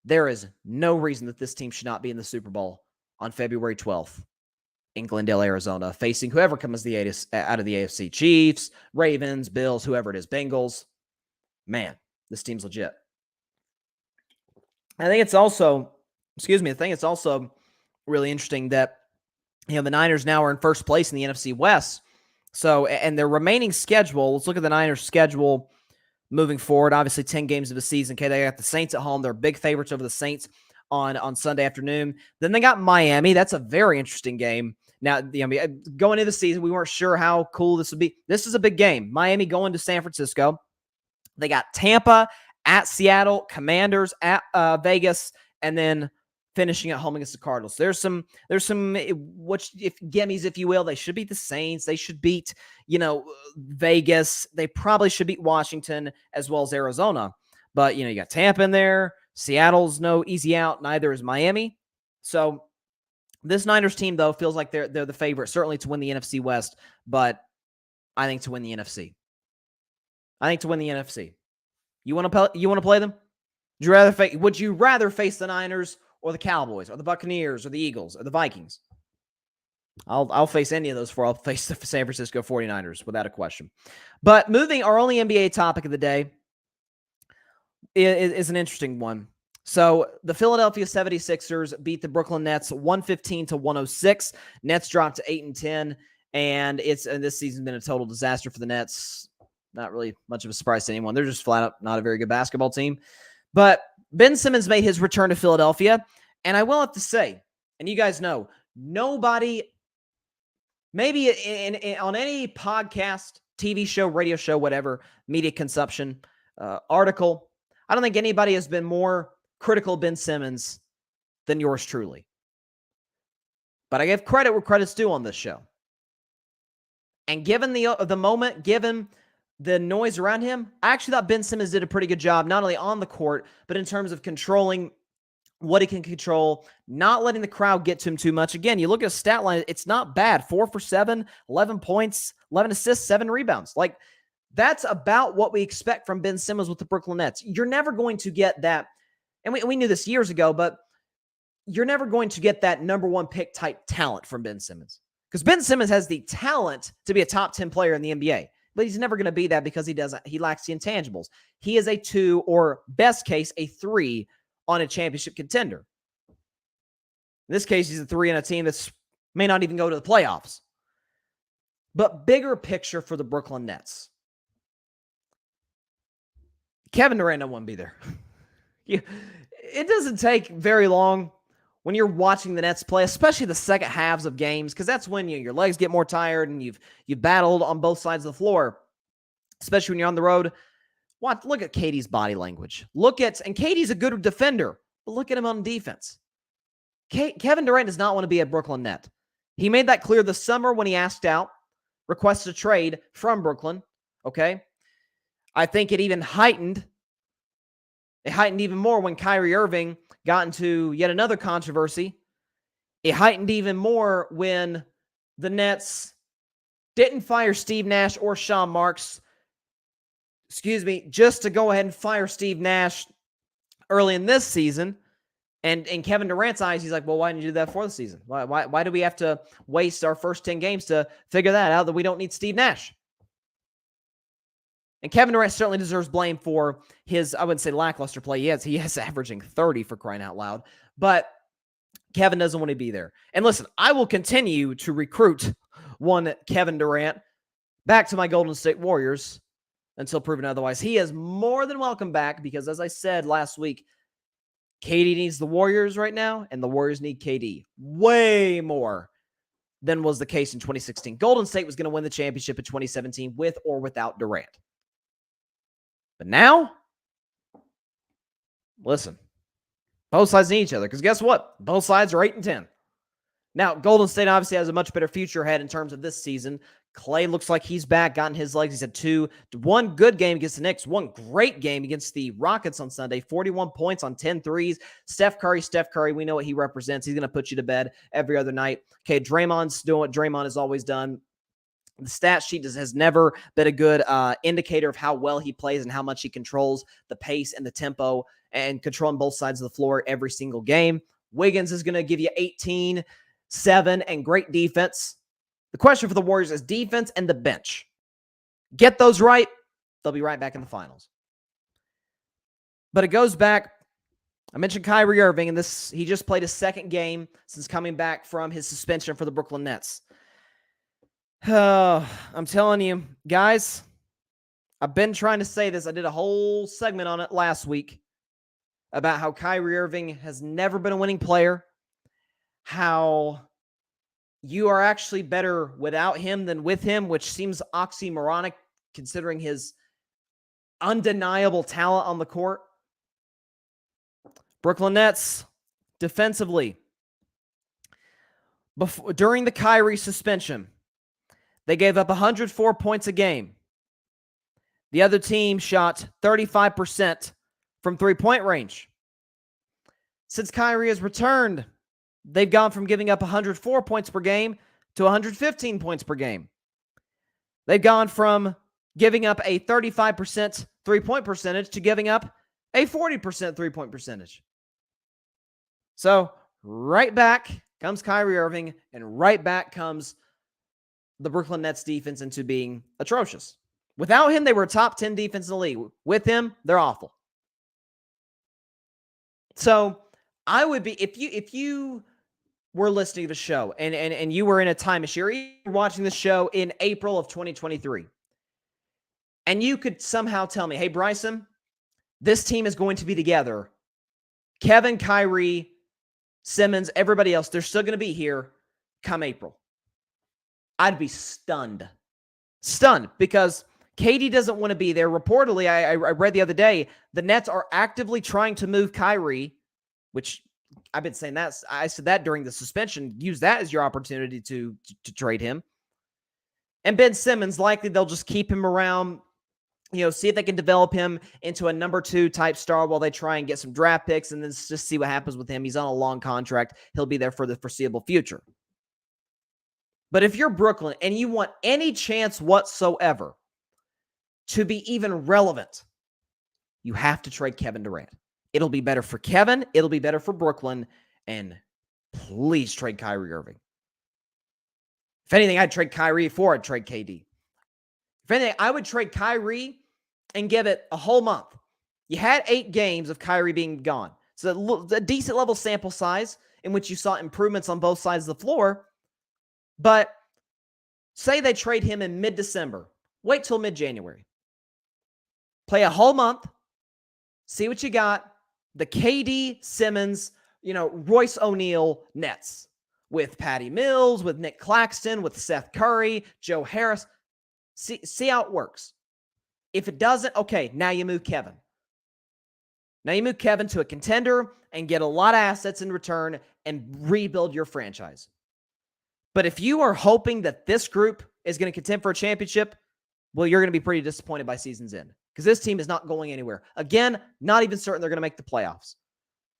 there is no reason that this team should not be in the Super Bowl on February 12th in Glendale, Arizona, facing whoever comes out of the AFC. Chiefs, Ravens, Bills, whoever it is, Bengals. Man, this team's legit. I think it's also really interesting that, the Niners now are in first place in the NFC West. So, and their remaining schedule, let's look at the Niners' schedule moving forward. Obviously, 10 games of the season. Okay, they got the Saints at home. They're big favorites over the Saints on Sunday afternoon. Then they got Miami. That's a very interesting game. Now, going into the season, we weren't sure how cool this would be. This is a big game. Miami going to San Francisco. They got Tampa at Seattle, Commanders at Vegas, and then finishing at home against the Cardinals. There's some gimmies, if you will. They should beat the Saints. They should beat, Vegas. They probably should beat Washington as well as Arizona. But, you got Tampa in there. Seattle's no easy out. Neither is Miami. So this Niners team, though, feels like they're the favorite, certainly to win the NFC West, but I think to win the NFC. You want to play them? Would you rather face the Niners or the Cowboys or the Buccaneers or the Eagles or the Vikings? I'll face any of those four. I'll face the San Francisco 49ers without a question. But moving, our only NBA topic of the day is an interesting one. So the Philadelphia 76ers beat the Brooklyn Nets 115-106. Nets dropped to 8-10, and this season's been a total disaster for the Nets. Not really much of a surprise to anyone. They're just flat out not a very good basketball team. But Ben Simmons made his return to Philadelphia, and I will have to say, and you guys know, nobody, maybe on any podcast, TV show, radio show, whatever, media consumption, article, I don't think anybody has been more critical of Ben Simmons than yours truly. But I give credit where credit's due on this show. And given the moment, given the noise around him, I actually thought Ben Simmons did a pretty good job, not only on the court, but in terms of controlling what he can control, not letting the crowd get to him too much. Again, you look at a stat line, it's not bad. 4 for 7, 11 points, 11 assists, 7 rebounds. Like, that's about what we expect from Ben Simmons with the Brooklyn Nets. You're never going to get that, and we knew this years ago, but you're never going to get that number one pick type talent from Ben Simmons. Because Ben Simmons has the talent to be a top 10 player in the NBA. But he's never going to be that because he lacks the intangibles. He is a 2, or best case, a 3 on a championship contender. In this case, he's a 3 on a team that may not even go to the playoffs. But bigger picture for the Brooklyn Nets. Kevin Durant don't want to be there. It doesn't take very long when you're watching the Nets play, especially the second halves of games, because that's when your legs get more tired and you've battled on both sides of the floor, especially when you're on the road. Look at KD's body language. And KD's a good defender, but look at him on defense. Kevin Durant does not want to be a Brooklyn Net. He made that clear this summer when he requested a trade from Brooklyn. Okay. I think it heightened even more when Kyrie Irving got into yet another controversy. It heightened even more when the Nets didn't fire Steve Nash or Sean Marks, just to go ahead and fire Steve Nash early in this season. And in Kevin Durant's eyes, he's like, well, why didn't you do that before the season? Why do we have to waste our first 10 games to figure that out, that we don't need Steve Nash? And Kevin Durant certainly deserves blame for his, I wouldn't say lackluster play. He is averaging 30 for crying out loud. But Kevin doesn't want to be there. And listen, I will continue to recruit one Kevin Durant back to my Golden State Warriors until proven otherwise. He is more than welcome back because, as I said last week, KD needs the Warriors right now, and the Warriors need KD way more than was the case in 2016. Golden State was going to win the championship in 2017 with or without Durant. But now, listen, both sides need each other because guess what? Both sides are 8-10. Now, Golden State obviously has a much better future ahead in terms of this season. Clay looks like he's back, gotten his legs. He's had one good game against the Knicks, one great game against the Rockets on Sunday, 41 points on 10 threes. Steph Curry, we know what he represents. He's going to put you to bed every other night. Okay, Draymond's doing what Draymond has always done. The stat sheet has never been a good indicator of how well he plays and how much he controls the pace and the tempo and controlling both sides of the floor every single game. Wiggins is going to give you 18, 7, and great defense. The question for the Warriors is defense and the bench. Get those right, they'll be right back in the finals. But it goes back, I mentioned Kyrie Irving, and he just played his second game since coming back from his suspension for the Brooklyn Nets. I'm telling you, guys, I've been trying to say this. I did a whole segment on it last week about how Kyrie Irving has never been a winning player, how you are actually better without him than with him, which seems oxymoronic considering his undeniable talent on the court. Brooklyn Nets, defensively, during the Kyrie suspension, they gave up 104 points a game. The other team shot 35% from three-point range. Since Kyrie has returned, they've gone from giving up 104 points per game to 115 points per game. They've gone from giving up a 35% three-point percentage to giving up a 40% three-point percentage. So, right back comes Kyrie Irving, and right back comes the Brooklyn Nets defense into being atrocious. Without him, they were a top 10 defense in the league. With him, they're awful. So, I would be, if you were listening to the show and you were in a time machine, or you were watching the show in April of 2023, and you could somehow tell me, hey, Bryson, this team is going to be together. Kevin, Kyrie, Simmons, everybody else, they're still going to be here come April. I'd be stunned. Stunned because KD doesn't want to be there. Reportedly, I read the other day, the Nets are actively trying to move Kyrie, which I've been saying that. I said that during the suspension. Use that as your opportunity to trade him. And Ben Simmons, likely they'll just keep him around, see if they can develop him into a number 2 type star while they try and get some draft picks and then just see what happens with him. He's on a long contract. He'll be there for the foreseeable future. But if you're Brooklyn and you want any chance whatsoever to be even relevant, you have to trade Kevin Durant. It'll be better for Kevin. It'll be better for Brooklyn. And please trade Kyrie Irving. If anything, I'd trade Kyrie before I'd trade KD. If anything, I would trade Kyrie and give it a whole month. You had 8 games of Kyrie being gone. So a decent level sample size in which you saw improvements on both sides of the floor. But say they trade him in mid-December. Wait till mid-January. Play a whole month. See what you got. The KD, Simmons, Royce O'Neal Nets. With Patty Mills, with Nick Claxton, with Seth Curry, Joe Harris. See how it works. If it doesn't, okay, now you move Kevin. Now you move Kevin to a contender and get a lot of assets in return and rebuild your franchise. But if you are hoping that this group is going to contend for a championship, well, you're going to be pretty disappointed by season's end because this team is not going anywhere. Again, not even certain they're going to make the playoffs.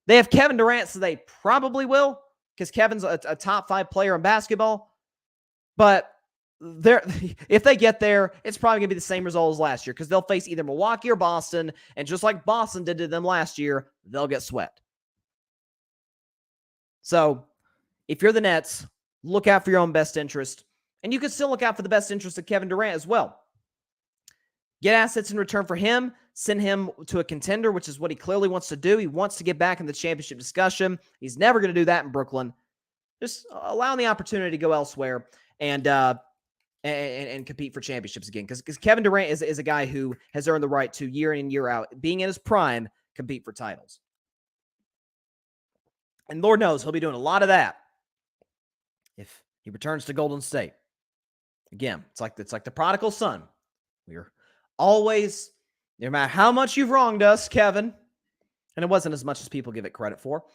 They have Kevin Durant, so they probably will because Kevin's a top 5 player in basketball. But if they get there, it's probably going to be the same result as last year because they'll face either Milwaukee or Boston, and just like Boston did to them last year, they'll get swept. So if you're the Nets, look out for your own best interest, and you can still look out for the best interest of Kevin Durant as well. Get assets in return for him, send him to a contender, which is what he clearly wants to do. He wants to get back in the championship discussion. He's never going to do that in Brooklyn. Just allow him the opportunity to go elsewhere and compete for championships again. Because Kevin Durant is a guy who has earned the right to, year in and year out, being in his prime, compete for titles. And Lord knows he'll be doing a lot of that if he returns to Golden State. Again, it's like the prodigal son. We're always, no matter how much you've wronged us, Kevin, and it wasn't as much as people give it credit for,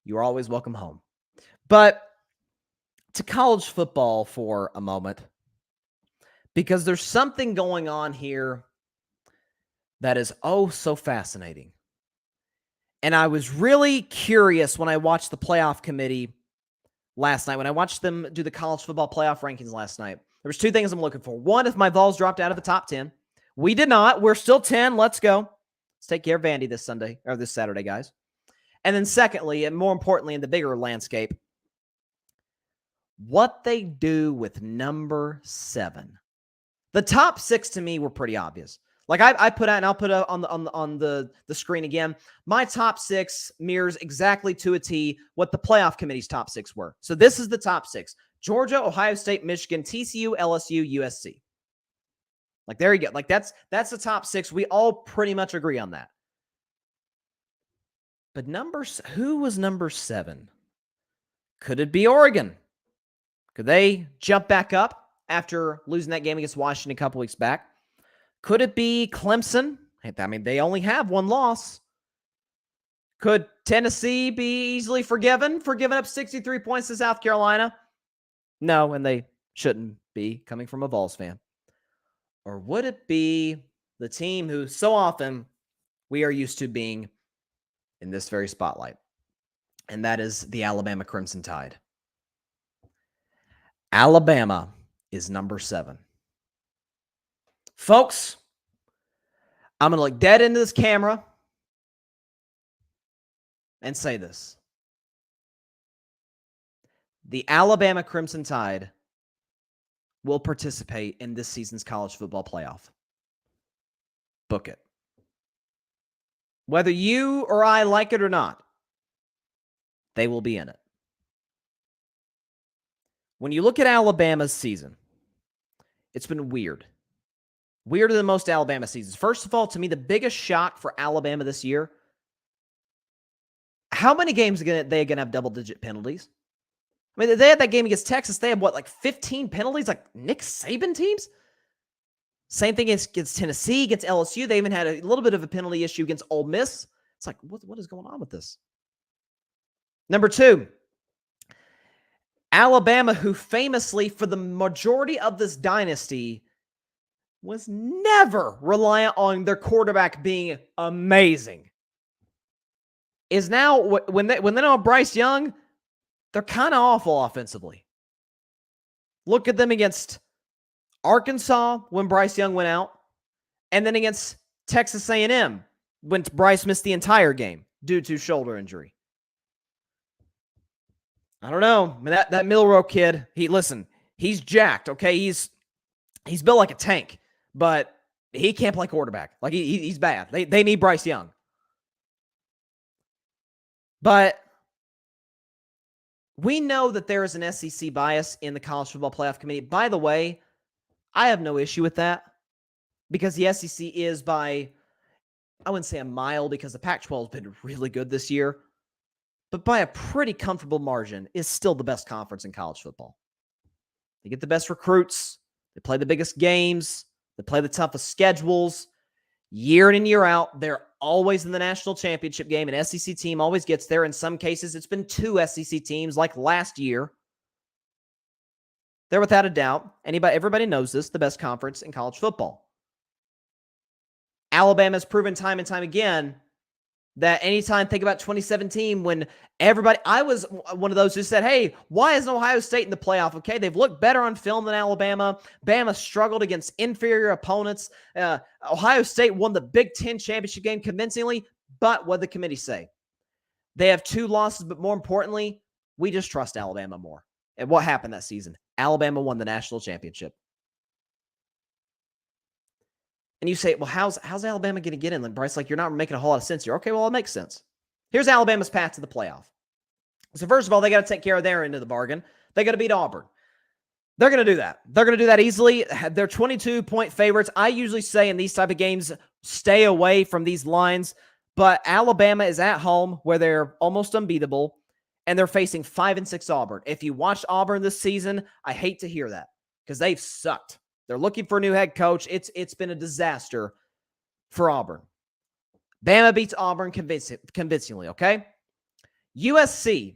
you are always welcome home. But to college football for a moment, because there's something going on here that is oh so fascinating. And I was really curious when I watched the playoff committee last night, when I watched them do the college football playoff rankings last night. There was two things I'm looking for. One, if my Vols dropped out of the top 10. We did not. We're still 10. Let's go. Let's take care of Vandy this Saturday, guys. And then secondly, and more importantly in the bigger landscape, what they do with number 7. The top 6 to me were pretty obvious. Like I put out, and I'll put it on the screen again. My top 6 mirrors exactly to a T what the playoff committee's top 6 were. So this is the top 6: Georgia, Ohio State, Michigan, TCU, LSU, USC. Like there you go. Like that's the top 6. We all pretty much agree on that. But who was number 7? Could it be Oregon? Could they jump back up after losing that game against Washington a couple weeks back? Could it be Clemson? I mean, they only have one loss. Could Tennessee be easily forgiven for giving up 63 points to South Carolina? No, and they shouldn't be, coming from a Vols fan. Or would it be the team who so often we are used to being in this very spotlight? And that is the Alabama Crimson Tide. Alabama is number 7. Folks, I'm going to look dead into this camera and say this. The Alabama Crimson Tide will participate in this season's college football playoff. Book it. Whether you or I like it or not, they will be in it. When you look at Alabama's season, it's been weird. Weirder than most Alabama seasons. First of all, to me, the biggest shock for Alabama this year, how many games are they going to have double-digit penalties? I mean, they had that game against Texas. They had, 15 penalties? Like Nick Saban teams? Same thing against Tennessee, against LSU. They even had a little bit of a penalty issue against Ole Miss. It's like, what is going on with this? Number 2, Alabama, who famously, for the majority of this dynasty, was never reliant on their quarterback being amazing, is now, when they don't have Bryce Young, they're kind of awful offensively. Look at them against Arkansas when Bryce Young went out, and then against Texas A&M when Bryce missed the entire game due to shoulder injury. I don't know. I mean, that Milroe kid, he's jacked, okay? He's built like a tank, but he can't play quarterback. Like, he's bad. They need Bryce Young. But we know that there is an SEC bias in the College Football Playoff Committee. By the way, I have no issue with that because the SEC is by, I wouldn't say a mile because the Pac-12 has been really good this year, but by a pretty comfortable margin is still the best conference in college football. They get the best recruits. They play the biggest games. They play the toughest schedules. Year in and year out, they're always in the national championship game. An SEC team always gets there. In some cases, it's been 2 SEC teams like last year. They're without a doubt, everybody knows this, the best conference in college football. Alabama has proven time and time again that anytime, think about 2017 when I was one of those who said, hey, why isn't Ohio State in the playoff? Okay, they've looked better on film than Alabama. Bama struggled against inferior opponents. Ohio State won the Big Ten championship game convincingly, but what did the committee say? They have 2 losses, but more importantly, we just trust Alabama more. And what happened that season? Alabama won the national championship. And you say, well, how's Alabama going to get in? And Bryce, you're not making a whole lot of sense here. Okay, well, it makes sense. Here's Alabama's path to the playoff. So first of all, they got to take care of their end of the bargain. They got to beat Auburn. They're going to do that. They're going to do that easily. They're 22-point favorites. I usually say in these type of games, stay away from these lines. But Alabama is at home where they're almost unbeatable. and they're facing 5-6 Auburn. If you watched Auburn this season, I hate to hear that because they've sucked. They're looking for a new head coach. It's been a disaster for Auburn. Bama beats Auburn convincingly, okay? USC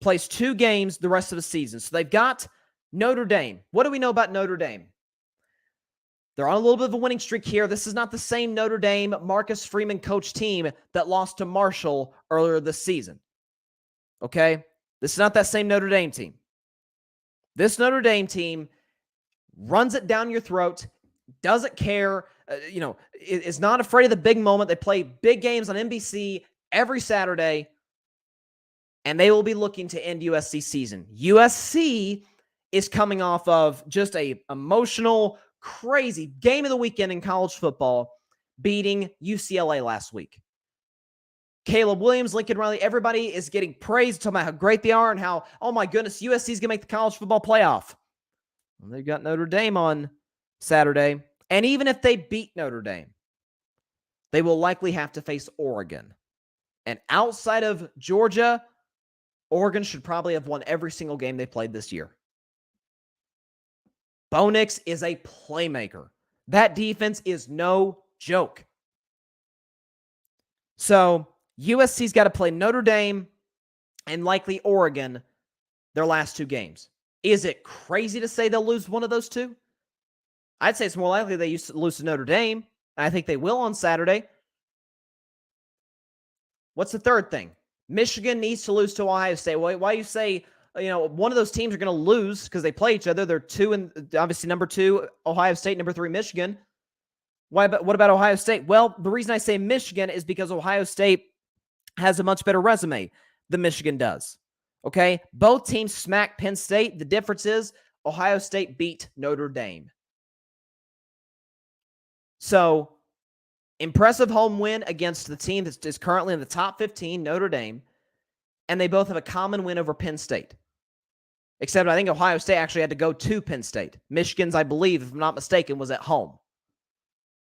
plays 2 games the rest of the season. So they've got Notre Dame. What do we know about Notre Dame? They're on a little bit of a winning streak here. This is not the same Notre Dame Marcus Freeman coach team that lost to Marshall earlier this season. Okay? This is not that same Notre Dame team. This Notre Dame team runs it down your throat, doesn't care, is not afraid of the big moment. They play big games on NBC every Saturday, and they will be looking to end USC season. USC is coming off of just a emotional, crazy game of the weekend in college football, beating UCLA last week. Caleb Williams, Lincoln Riley, everybody is getting praised, talking about how great they are and how, oh my goodness, USC is going to make the college football playoff. Well, they've got Notre Dame on Saturday. And even if they beat Notre Dame, they will likely have to face Oregon. And outside of Georgia, Oregon should probably have won every single game they played this year. Bo Nix is a playmaker. That defense is no joke. So USC's got to play Notre Dame and likely Oregon their last 2 games. Is it crazy to say they'll lose one of those 2? I'd say it's more likely they used to lose to Notre Dame. I think they will on Saturday. What's the third thing? Michigan needs to lose to Ohio State. Why you say, one of those teams are going to lose because they play each other. They're 2 and obviously number 2, Ohio State, number 3, Michigan. What about Ohio State? Well, the reason I say Michigan is because Ohio State has a much better resume than Michigan does. Okay? Both teams smacked Penn State. The difference is Ohio State beat Notre Dame. So, impressive home win against the team that is currently in the top 15, Notre Dame, and they both have a common win over Penn State. Except I think Ohio State actually had to go to Penn State. Michigan's, I believe, if I'm not mistaken, was at home.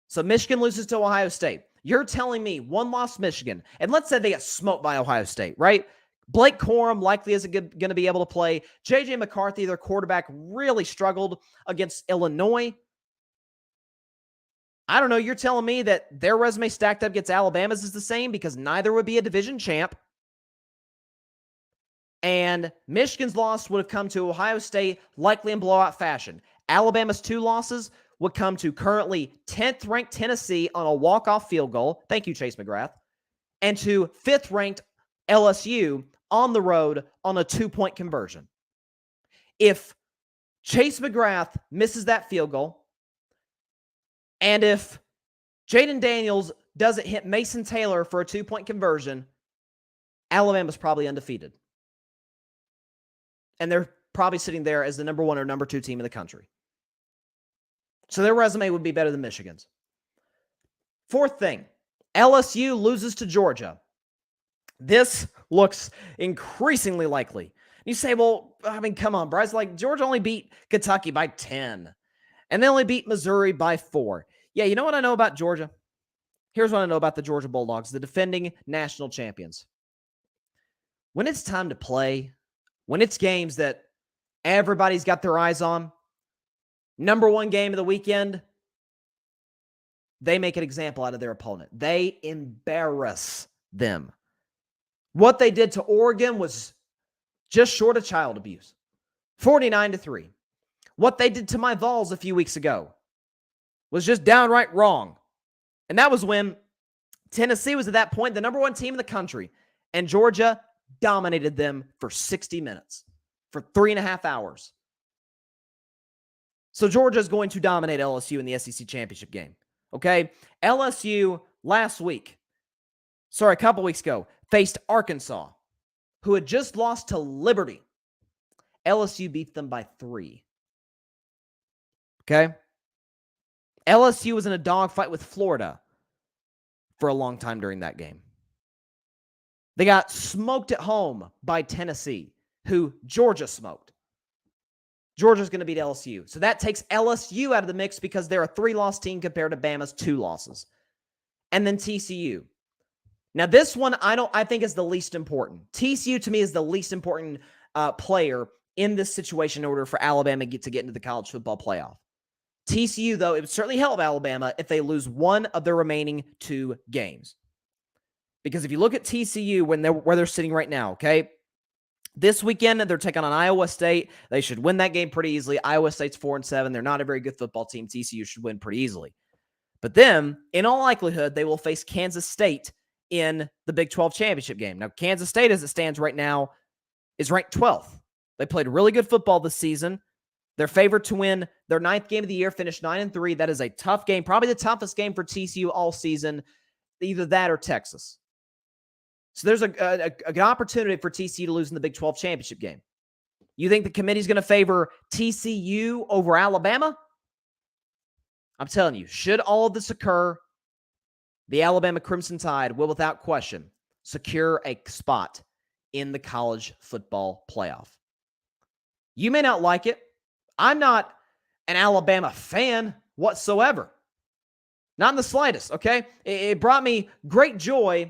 So Michigan loses to Ohio State. You're telling me one-loss Michigan, and let's say they get smoked by Ohio State, right? Blake Corum likely isn't going to be able to play. J.J. McCarthy, their quarterback, really struggled against Illinois. I don't know. You're telling me that their resume stacked up against Alabama's is the same because neither would be a division champ. And Michigan's loss would have come to Ohio State likely in blowout fashion. Alabama's 2 losses would come to currently 10th-ranked Tennessee on a walk-off field goal. Thank you, Chase McGrath. And to 5th-ranked LSU on the road on a 2-point conversion. If Chase McGrath misses that field goal, and if Jaden Daniels doesn't hit Mason Taylor for a 2-point conversion, Alabama's probably undefeated. And they're probably sitting there as the number 1 or number 2 team in the country. So their resume would be better than Michigan's. Fourth thing, LSU loses to Georgia. This looks increasingly likely. You say, well, I mean, come on, Bryce. Like, Georgia only beat Kentucky by 10. And they only beat Missouri by 4. Yeah, you know what I know about Georgia? Here's what I know about the Georgia Bulldogs, the defending national champions. When it's time to play, when it's games that everybody's got their eyes on, number 1 game of the weekend, they make an example out of their opponent. They embarrass them. What they did to Oregon was just short of child abuse. 49-3. What they did to my Vols a few weeks ago was just downright wrong. And that was when Tennessee was at that point the number 1 team in the country. And Georgia dominated them for 60 minutes, for 3.5 hours. So Georgia is going to dominate LSU in the SEC championship game. Okay? LSU a couple weeks ago, faced Arkansas, who had just lost to Liberty. LSU beat them by 3. Okay? LSU was in a dogfight with Florida for a long time during that game. They got smoked at home by Tennessee, who Georgia smoked. Georgia's going to beat LSU. So that takes LSU out of the mix because they're a 3-loss team compared to Bama's 2 losses. And then TCU. Now, this one I think is the least important. TCU to me is the least important player in this situation in order for Alabama to get into the college football playoff. TCU, though, it would certainly help Alabama if they lose one of their remaining 2 games. Because if you look at TCU where they're sitting right now, okay, this weekend they're taking on Iowa State. They should win that game pretty easily. Iowa State's 4-7. They're not a very good football team. TCU should win pretty easily. But then, in all likelihood, they will face Kansas State in the Big 12 championship game. Now, Kansas State, as it stands right now, is ranked 12th. They played really good football this season. They're favored to win their 9th game of the year, finish 9-3. That is a tough game, probably the toughest game for TCU all season, either that or Texas. So there's an opportunity for TCU to lose in the Big 12 championship game. You think the committee's going to favor TCU over Alabama? I'm telling you, should all of this occur, the Alabama Crimson Tide will, without question, secure a spot in the college football playoff. You may not like it. I'm not an Alabama fan whatsoever. Not in the slightest, okay? It brought me great joy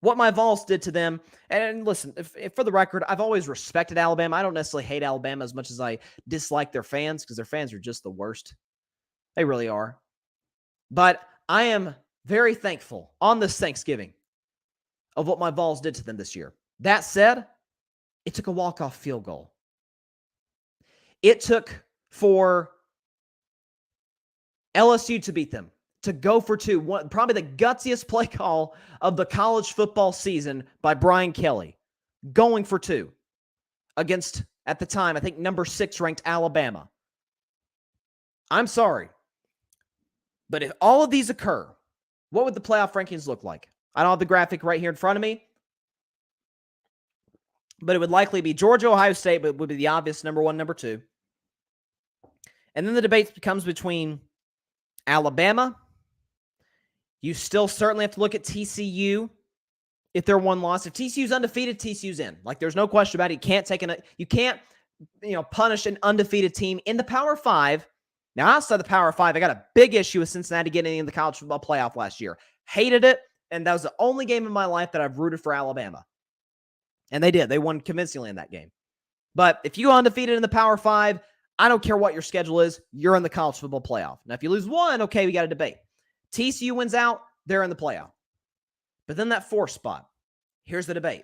what my Vols did to them. And listen, if for the record, I've always respected Alabama. I don't necessarily hate Alabama as much as I dislike their fans because their fans are just the worst. They really are. But I am very thankful on this Thanksgiving of what my Vols did to them this year. That said, it took a walk-off field goal. It took for LSU to beat them, to go for 2. Probably the gutsiest play call of the college football season by Brian Kelly. Going for 2 against, at the time, I think number 6 ranked Alabama. I'm sorry. But if all of these occur, what would the playoff rankings look like? I don't have the graphic right here in front of me. But it would likely be Georgia, Ohio State, but would be the obvious number 1, number 2. And then the debate becomes between Alabama. You still certainly have to look at TCU if they're 1 loss. If TCU's undefeated, TCU's in. Like, there's no question about it. You can't punish an undefeated team in the Power 5. Now, outside the Power 5, I got a big issue with Cincinnati getting in the college football playoff last year. Hated it, and that was the only game in my life that I've rooted for Alabama. And they did. They won convincingly in that game. But if you go undefeated in the Power 5, I don't care what your schedule is, you're in the college football playoff. Now, if you lose 1, okay, we got a debate. TCU wins out, they're in the playoff. But then that 4th spot, here's the debate.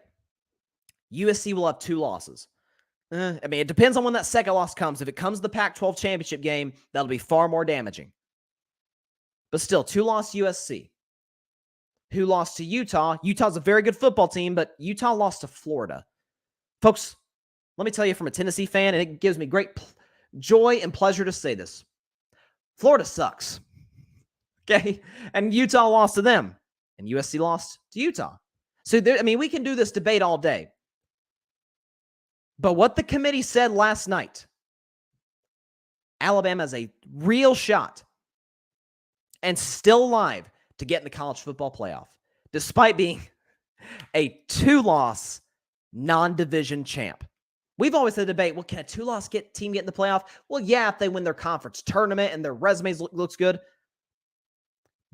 USC will have 2 losses. It depends on when that second loss comes. If it comes to the Pac-12 championship game, that'll be far more damaging. But still, 2-loss USC. Who lost to Utah? Utah's a very good football team, but Utah lost to Florida. Folks, let me tell you from a Tennessee fan, and it gives me great joy and pleasure to say this. Florida sucks. Okay? And Utah lost to them. And USC lost to Utah. So, we can do this debate all day. But what the committee said last night, Alabama has a real shot and still alive to get in the college football playoff, despite being a 2-loss non-division champ. We've always had a debate, well, can a 2-loss team get in the playoff? Well, yeah, if they win their conference tournament and their resumes looks good.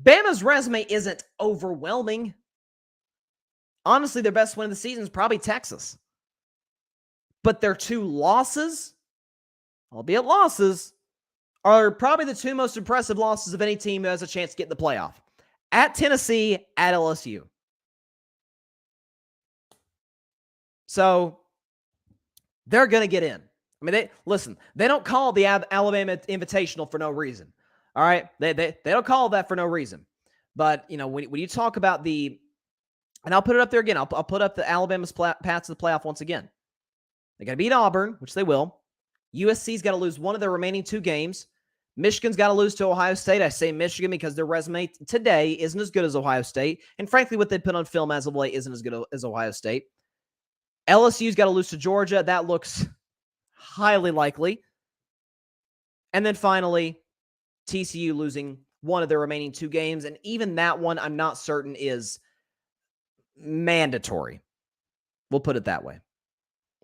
Bama's resume isn't overwhelming. Honestly, their best win of the season is probably Texas. But their 2 losses, albeit losses, are probably the 2 most impressive losses of any team who has a chance to get in the playoff. At Tennessee, at LSU. So, they're going to get in. They don't call the Alabama Invitational for no reason. All right? They don't call that for no reason. But, when you talk about and I'll put it up there again. I'll put up the Alabama's path to the playoff once again. They got to beat Auburn, which they will. USC's got to lose 1 of their remaining 2 games. Michigan's got to lose to Ohio State. I say Michigan because their resume today isn't as good as Ohio State. And frankly, what they put on film as of late isn't as good as Ohio State. LSU's got to lose to Georgia. That looks highly likely. And then finally, TCU losing 1 of their remaining 2 games. And even that one, I'm not certain is mandatory. We'll put it that way.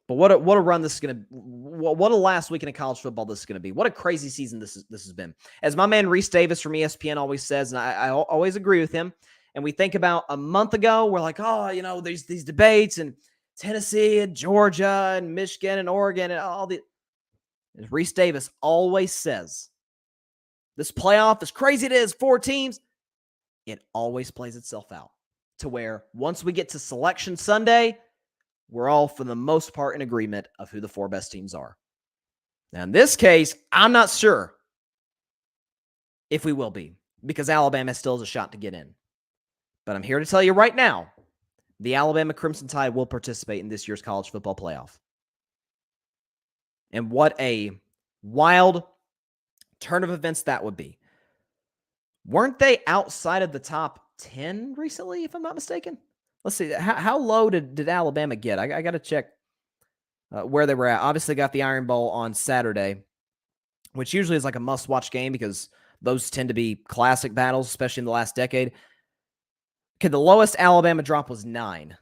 But what a run this is going to, what a last weekend of college football this is going to be. What a crazy season this has been. As my man Reese Davis from ESPN always says, and I always agree with him, And we think about a month ago, we're like, oh, there's these debates and Tennessee and Georgia and Michigan and Oregon and all the. As Reese Davis always says, this playoff, as crazy it is, 4 teams, it always plays itself out to where once we get to Selection Sunday, we're all, for the most part, in agreement of who the 4 best teams are. Now, in this case, I'm not sure if we will be, because Alabama still has a shot to get in. But I'm here to tell you right now, the Alabama Crimson Tide will participate in this year's college football playoff. And what a wild turn of events that would be. Weren't they outside of the top 10 recently, if I'm not mistaken? Let's see. How low did Alabama get? I got to check where they were at. Obviously got the Iron Bowl on Saturday, which usually is like a must-watch game because those tend to be classic battles, especially in the last decade. Okay, the lowest Alabama drop was 9.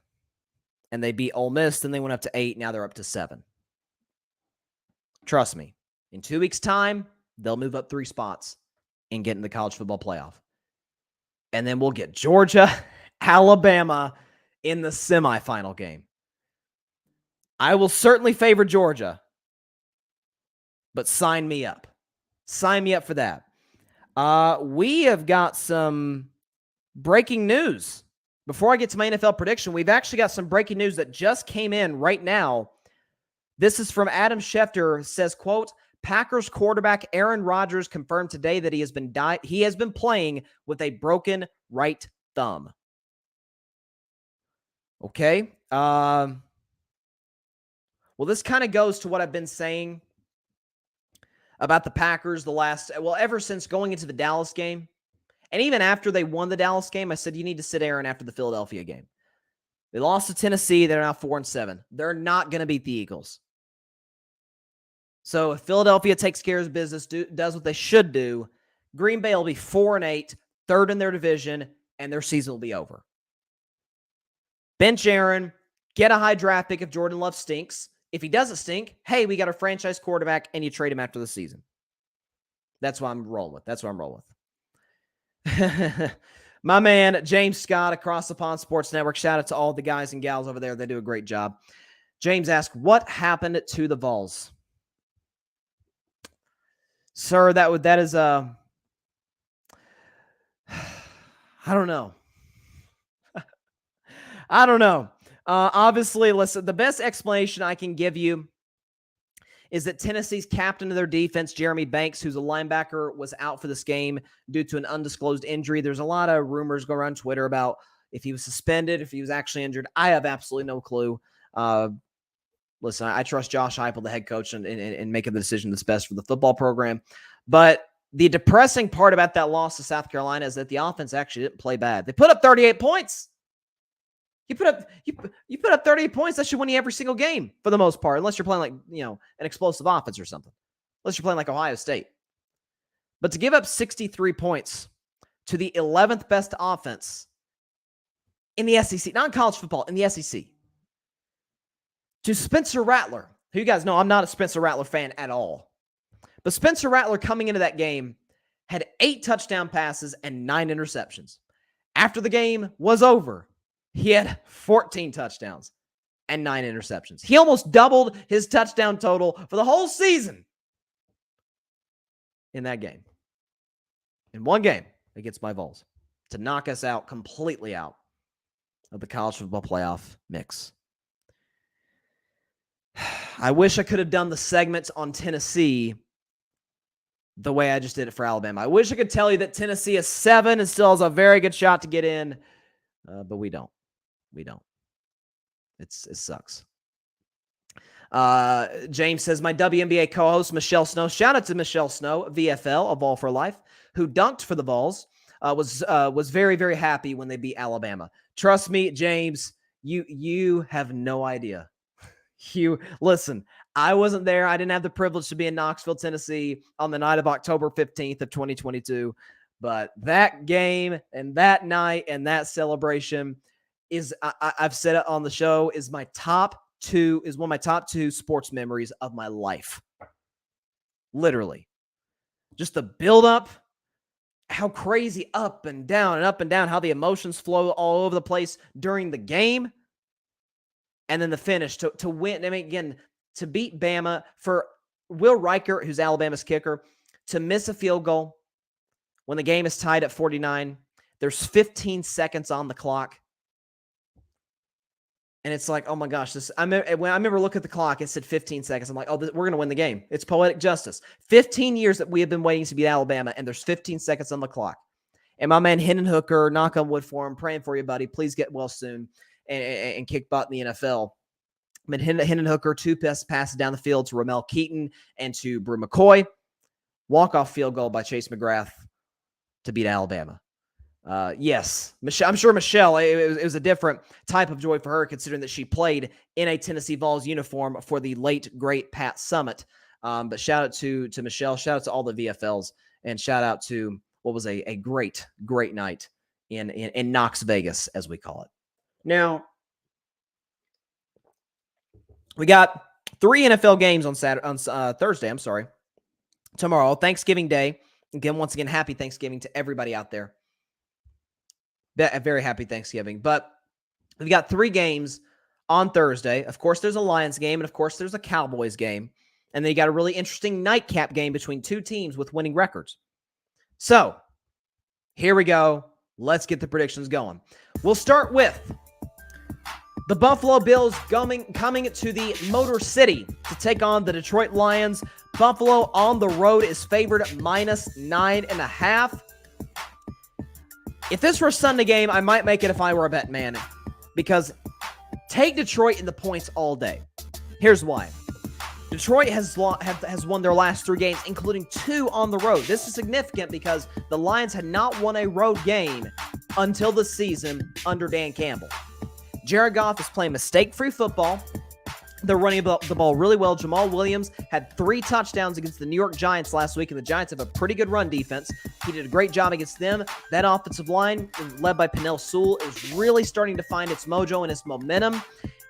And they beat Ole Miss, then they went up to 8. Now they're up to 7. Trust me, in 2 weeks' time, they'll move up 3 spots and get in the college football playoff. And then we'll get Georgia, Alabama in the semifinal game. I will certainly favor Georgia, but sign me up. Sign me up for that. We have got some breaking news. Before I get to my NFL prediction, we've actually got some breaking news that just came in right now. This is from Adam Schefter, says, quote, Packers quarterback Aaron Rodgers confirmed today that he has been playing with a broken right thumb. Okay. Well, this kind of goes to what I've been saying about the Packers ever since going into the Dallas game. And even after they won the Dallas game, I said, you need to sit Aaron after the Philadelphia game. They lost to Tennessee. They're now 4-7. They're not going to beat the Eagles. So if Philadelphia takes care of his business, does what they should do, Green Bay will be 4-8, third in their division, and their season will be over. Bench Aaron, get a high draft pick if Jordan Love stinks. If he doesn't stink, hey, we got a franchise quarterback, and you trade him after the season. That's what I'm rolling with. My man, James Scott, across the Pond Sports Network. Shout out to all the guys and gals over there. They do a great job. James asked, what happened to the Vols? Sir, that is I don't know. I don't know. Obviously, listen, the best explanation I can give you is that Tennessee's captain of their defense, Jeremy Banks, who's a linebacker, was out for this game due to an undisclosed injury. There's a lot of rumors going around Twitter about if he was suspended, if he was actually injured. I have absolutely no clue. Listen, I trust Josh Heupel, the head coach, and making the decision that's best for the football program. But the depressing part about that loss to South Carolina is that the offense actually didn't play bad. They put up 38 points. You put up 38 points, that should win you every single game for the most part, unless you're playing like, an explosive offense or something. Unless you're playing like Ohio State. But to give up 63 points to the 11th best offense in the SEC, not in college football, in the SEC, to Spencer Rattler, who you guys know I'm not a Spencer Rattler fan at all. But Spencer Rattler coming into that game had 8 touchdown passes and 9 interceptions. After the game was over, he had 14 touchdowns and 9 interceptions. He almost doubled his touchdown total for the whole season in that game. In one game against my Vols to knock us out, completely out of the college football playoff mix. I wish I could have done the segments on Tennessee the way I just did it for Alabama. I wish I could tell you that Tennessee is 7 and still has a very good shot to get in, but we don't. We don't. It sucks. James says, my WNBA co-host, Michelle Snow, shout out to Michelle Snow, VFL, of All for Life, who dunked for the Vols, was very, very happy when they beat Alabama. Trust me, James, you have no idea. Listen, I wasn't there. I didn't have the privilege to be in Knoxville, Tennessee on the night of October 15th of 2022. But that game and that night and that celebration is, I've said it on the show, is one of my top two sports memories of my life. Literally. Just the buildup. how crazy up and down, how the emotions flow all over the place during the game. And then the finish to win. I mean, again, to beat Bama, for Will Reichert, who's Alabama's kicker, to miss a field goal when the game is tied at 49. There's 15 seconds on the clock. And it's like, oh my gosh, when I remember looking at the clock, it said 15 seconds. I'm like, we're going to win the game. It's poetic justice. 15 years that we have been waiting to beat Alabama, and there's 15 seconds on the clock. And my man Hendon Hooker, knock on wood for him, praying for you, buddy. Please get well soon and kick butt in the NFL. I mean, Hendon Hooker, 2 passes down the field to Ramel Keaton and to Brew McCoy. Walk-off field goal by Chase McGrath to beat Alabama. Yes, Michelle, I'm sure Michelle, it was a different type of joy for her, considering that she played in a Tennessee Vols uniform for the late, great Pat Summitt. But shout out to Michelle, shout out to all the VFLs, and shout out to what was a great, great night in Knox Vegas, as we call it. Now, we got 3 NFL games on Thursday. Tomorrow, Thanksgiving Day. Again, once again, happy Thanksgiving to everybody out there. A very happy Thanksgiving. But we've got 3 games on Thursday. Of course, there's a Lions game, and of course, there's a Cowboys game. And then you got a really interesting nightcap game between 2 teams with winning records. So, here we go. Let's get the predictions going. We'll start with the Buffalo Bills coming to the Motor City to take on the Detroit Lions. Buffalo on the road is favored -9.5. If this were a Sunday game, I might make it if I were a bet man, because take Detroit in the points all day. Here's why. Detroit has won their last 3 games, including 2 on the road. This is significant because the Lions had not won a road game until the season under Dan Campbell. Jared Goff is playing mistake-free football. They're running the ball really well. Jamal Williams had 3 touchdowns against the New York Giants last week, and the Giants have a pretty good run defense. He did a great job against them. That offensive line, led by Penei Sewell, is really starting to find its mojo and its momentum,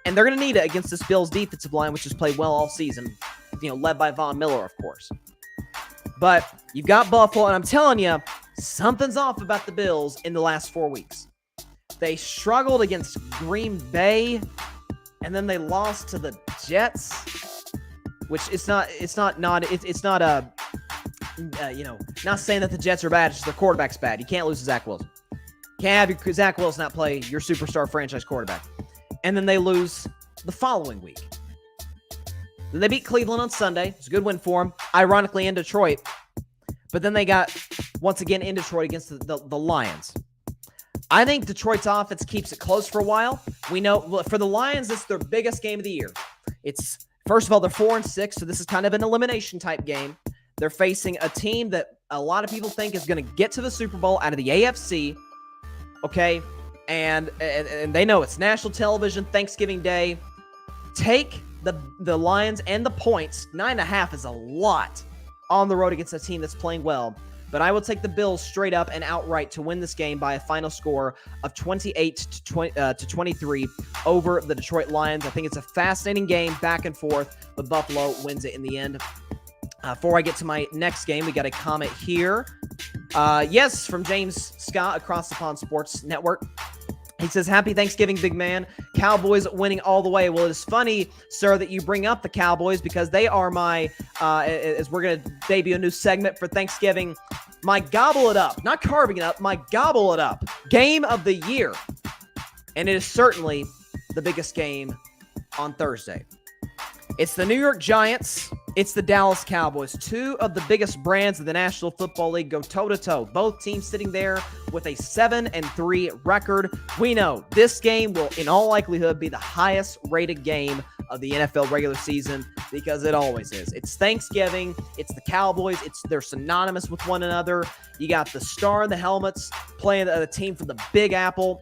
and they're going to need it against this Bills defensive line, which has played well all season, led by Von Miller, of course. But you've got Buffalo, and I'm telling you, something's off about the Bills in the last 4 weeks. They struggled against Green Bay, and then they lost to the Jets, which not saying that the Jets are bad, it's just their quarterback's bad. You can't lose to Zach Wilson. Can't have Zach Wilson not play your superstar franchise quarterback. And then they lose the following week. Then they beat Cleveland on Sunday. It's a good win for them. Ironically, in Detroit. But then they got, once again, in Detroit against the Lions. I think Detroit's offense keeps it close for a while. We know for the Lions, it's their biggest game of the year. It's, first of all, they're 4-6, so this is kind of an elimination type game. They're facing a team that a lot of people think is going to get to the Super Bowl out of the AFC. Okay, and they know it's national television, Thanksgiving Day. Take the Lions and the points. 9.5 is a lot on the road against a team that's playing well. But I will take the Bills straight up and outright to win this game by a final score of 28-23 over the Detroit Lions. I think it's a fascinating game, back and forth, but Buffalo wins it in the end. Before I get to my next game, we got a comment here. Yes, from James Scott across the Pond Sports Network. He says, happy Thanksgiving, big man. Cowboys winning all the way. Well, it is funny, sir, that you bring up the Cowboys because they are my, as we're going to debut a new segment for Thanksgiving, my gobble it up, not carving it up, my gobble it up game of the year. And it is certainly the biggest game on Thursday. It's the New York Giants. It's the Dallas Cowboys. 2 of the biggest brands of the National Football League go toe-to-toe. Both teams sitting there with a 7-3 record. We know this game will, in all likelihood, be the highest-rated game of the NFL regular season because it always is. It's Thanksgiving. It's the Cowboys. They're synonymous with one another. You got the star in the helmets playing the team from the Big Apple.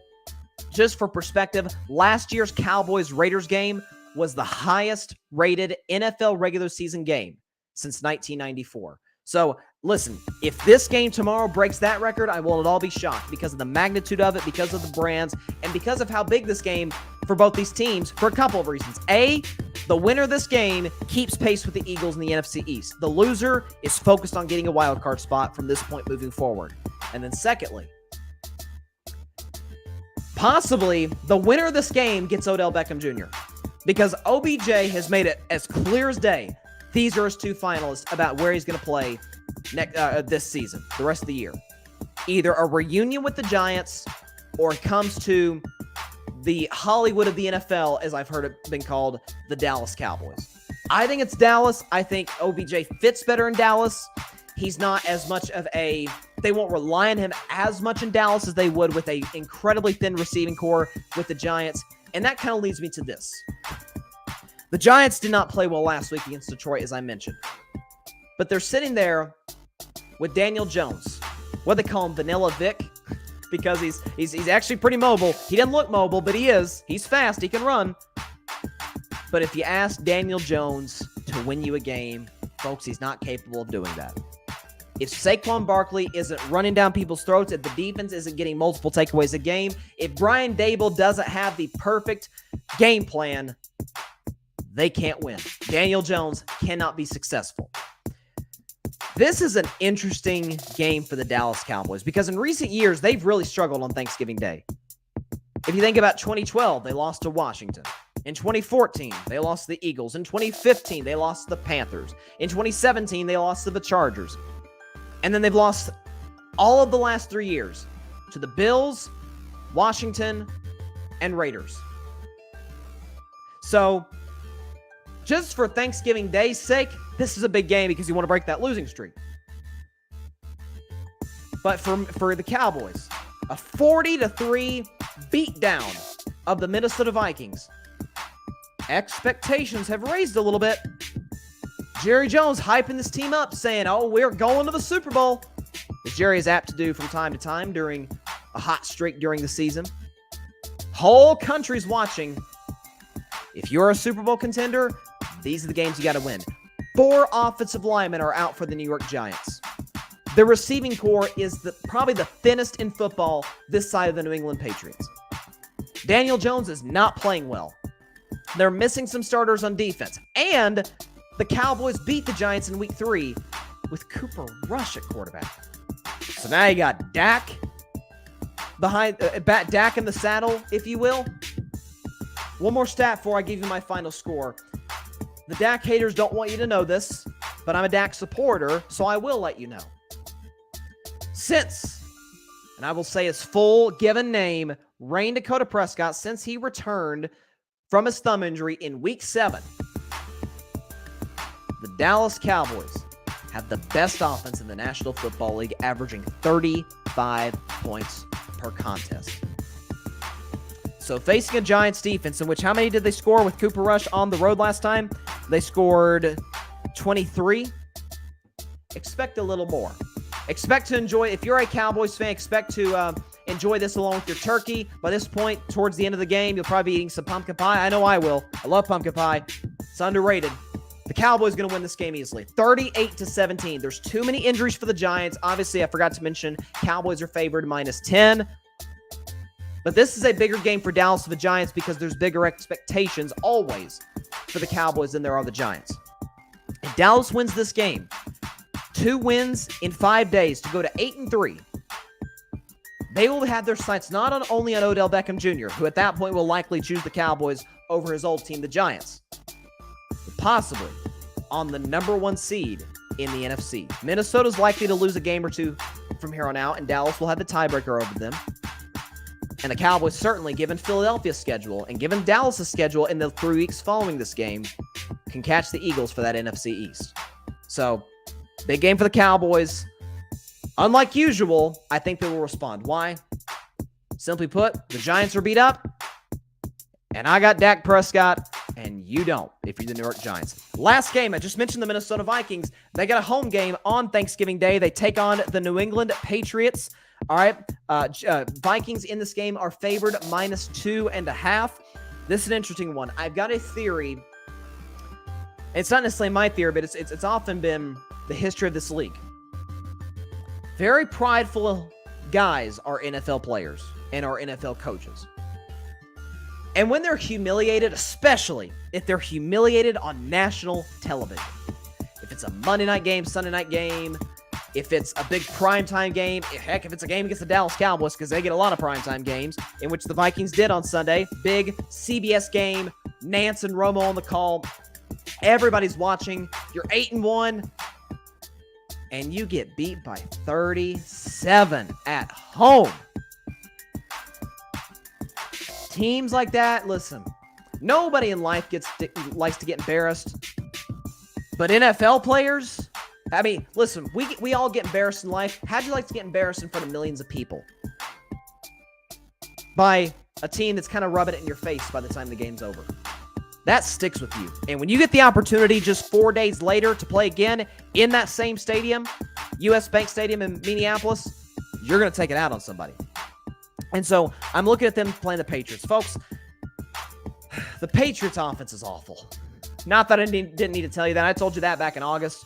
Just for perspective, last year's Cowboys-Raiders game was the highest rated NFL regular season game since 1994. So listen, if this game tomorrow breaks that record, I will at all be shocked because of the magnitude of it, because of the brands, and because of how big this game for both these teams for a couple of reasons. A, the winner of this game keeps pace with the Eagles in the NFC East. The loser is focused on getting a wild card spot from this point moving forward. And then secondly, possibly the winner of this game gets Odell Beckham Jr. because OBJ has made it as clear as day. These are his two finalists about where he's going to play this season, the rest of the year. Either a reunion with the Giants or it comes to the Hollywood of the NFL, as I've heard it been called, the Dallas Cowboys. I think it's Dallas. I think OBJ fits better in Dallas. He's not as much of a... They won't rely on him as much in Dallas as they would with a incredibly thin receiving core with the Giants. And that kind of leads me to this. The Giants did not play well last week against Detroit, as I mentioned. But they're sitting there with Daniel Jones. What do they call him? Vanilla Vic? Because he's actually pretty mobile. He doesn't look mobile, but he is. He's fast. He can run. But if you ask Daniel Jones to win you a game, folks, he's not capable of doing that. If Saquon Barkley isn't running down people's throats, if the defense isn't getting multiple takeaways a game, if Brian Daboll doesn't have the perfect game plan, they can't win. Daniel Jones cannot be successful. This is an interesting game for the Dallas Cowboys because in recent years, they've really struggled on Thanksgiving Day. If you think about 2012, they lost to Washington. In 2014, they lost to the Eagles. In 2015, they lost to the Panthers. In 2017, they lost to the Chargers. And then they've lost all of the last 3 years to the Bills, Washington, and Raiders. So, just for Thanksgiving Day's sake, this is a big game because you want to break that losing streak. But for the Cowboys, a 40-3 beatdown of the Minnesota Vikings. Expectations have raised a little bit. Jerry Jones hyping this team up, saying, oh, we're going to the Super Bowl, as Jerry is apt to do from time to time during a hot streak during the season. Whole country's watching. If you're a Super Bowl contender, these are the games you got to win. 4 offensive linemen are out for the New York Giants. The receiving core is probably the thinnest in football this side of the New England Patriots. Daniel Jones is not playing well. They're missing some starters on defense. And the Cowboys beat the Giants in Week 3 with Cooper Rush at quarterback. So now you got Dak behind, Dak in the saddle, if you will. One more stat before I give you my final score. The Dak haters don't want you to know this, but I'm a Dak supporter, so I will let you know. Since, and I will say his full given name, Rayne Dakota Prescott, since he returned from his thumb injury in Week 7, the Dallas Cowboys have the best offense in the National Football League, averaging 35 points per contest. So facing a Giants defense, in which how many did they score with Cooper Rush on the road last time? They scored 23. Expect a little more. Expect to enjoy, if you're a Cowboys fan, expect to enjoy this along with your turkey. By this point, towards the end of the game, you'll probably be eating some pumpkin pie. I know I will. I love pumpkin pie. It's underrated. The Cowboys are going to win this game easily. 38-17. There's too many injuries for the Giants. Obviously, I forgot to mention, Cowboys are favored -10. But this is a bigger game for Dallas for the Giants because there's bigger expectations always for the Cowboys than there are the Giants. If Dallas wins this game, 2 wins in 5 days to go to 8-3, they will have their sights not only on Odell Beckham Jr., who at that point will likely choose the Cowboys over his old team, the Giants, but possibly on the #1 seed in the NFC. Minnesota's likely to lose a game or two from here on out, and Dallas will have the tiebreaker over them. And the Cowboys certainly, given Philadelphia's schedule and given Dallas' schedule in the 3 weeks following this game, can catch the Eagles for that NFC East. So, big game for the Cowboys. Unlike usual, I think they will respond. Why? Simply put, the Giants are beat up, and I got Dak Prescott, and you don't if you're the New York Giants. Last game, I just mentioned the Minnesota Vikings. They got a home game on Thanksgiving Day. They take on the New England Patriots. All right, Vikings in this game are favored -2.5. This is an interesting one. I've got a theory. It's not necessarily my theory, but it's often been the history of this league. Very prideful guys are NFL players and are NFL coaches. And when they're humiliated, especially if they're humiliated on national television, if it's a Monday night game, Sunday night game, if it's a big primetime game, heck, if it's a game against the Dallas Cowboys, because they get a lot of primetime games, in which the Vikings did on Sunday, big CBS game, Nance and Romo on the call, everybody's watching, you're 8-1, and you get beat by 37 at home. Teams like that, listen, nobody in life likes to get embarrassed, but NFL players, I mean, listen, we all get embarrassed in life. How'd you like to get embarrassed in front of millions of people? By a team that's kind of rubbing it in your face by the time the game's over. That sticks with you. And when you get the opportunity just 4 days later to play again in that same stadium, US Bank Stadium in Minneapolis, you're going to take it out on somebody. And so I'm looking at them playing the Patriots. Folks, the Patriots offense is awful. Not that I didn't need to tell you that. I told you that back in August.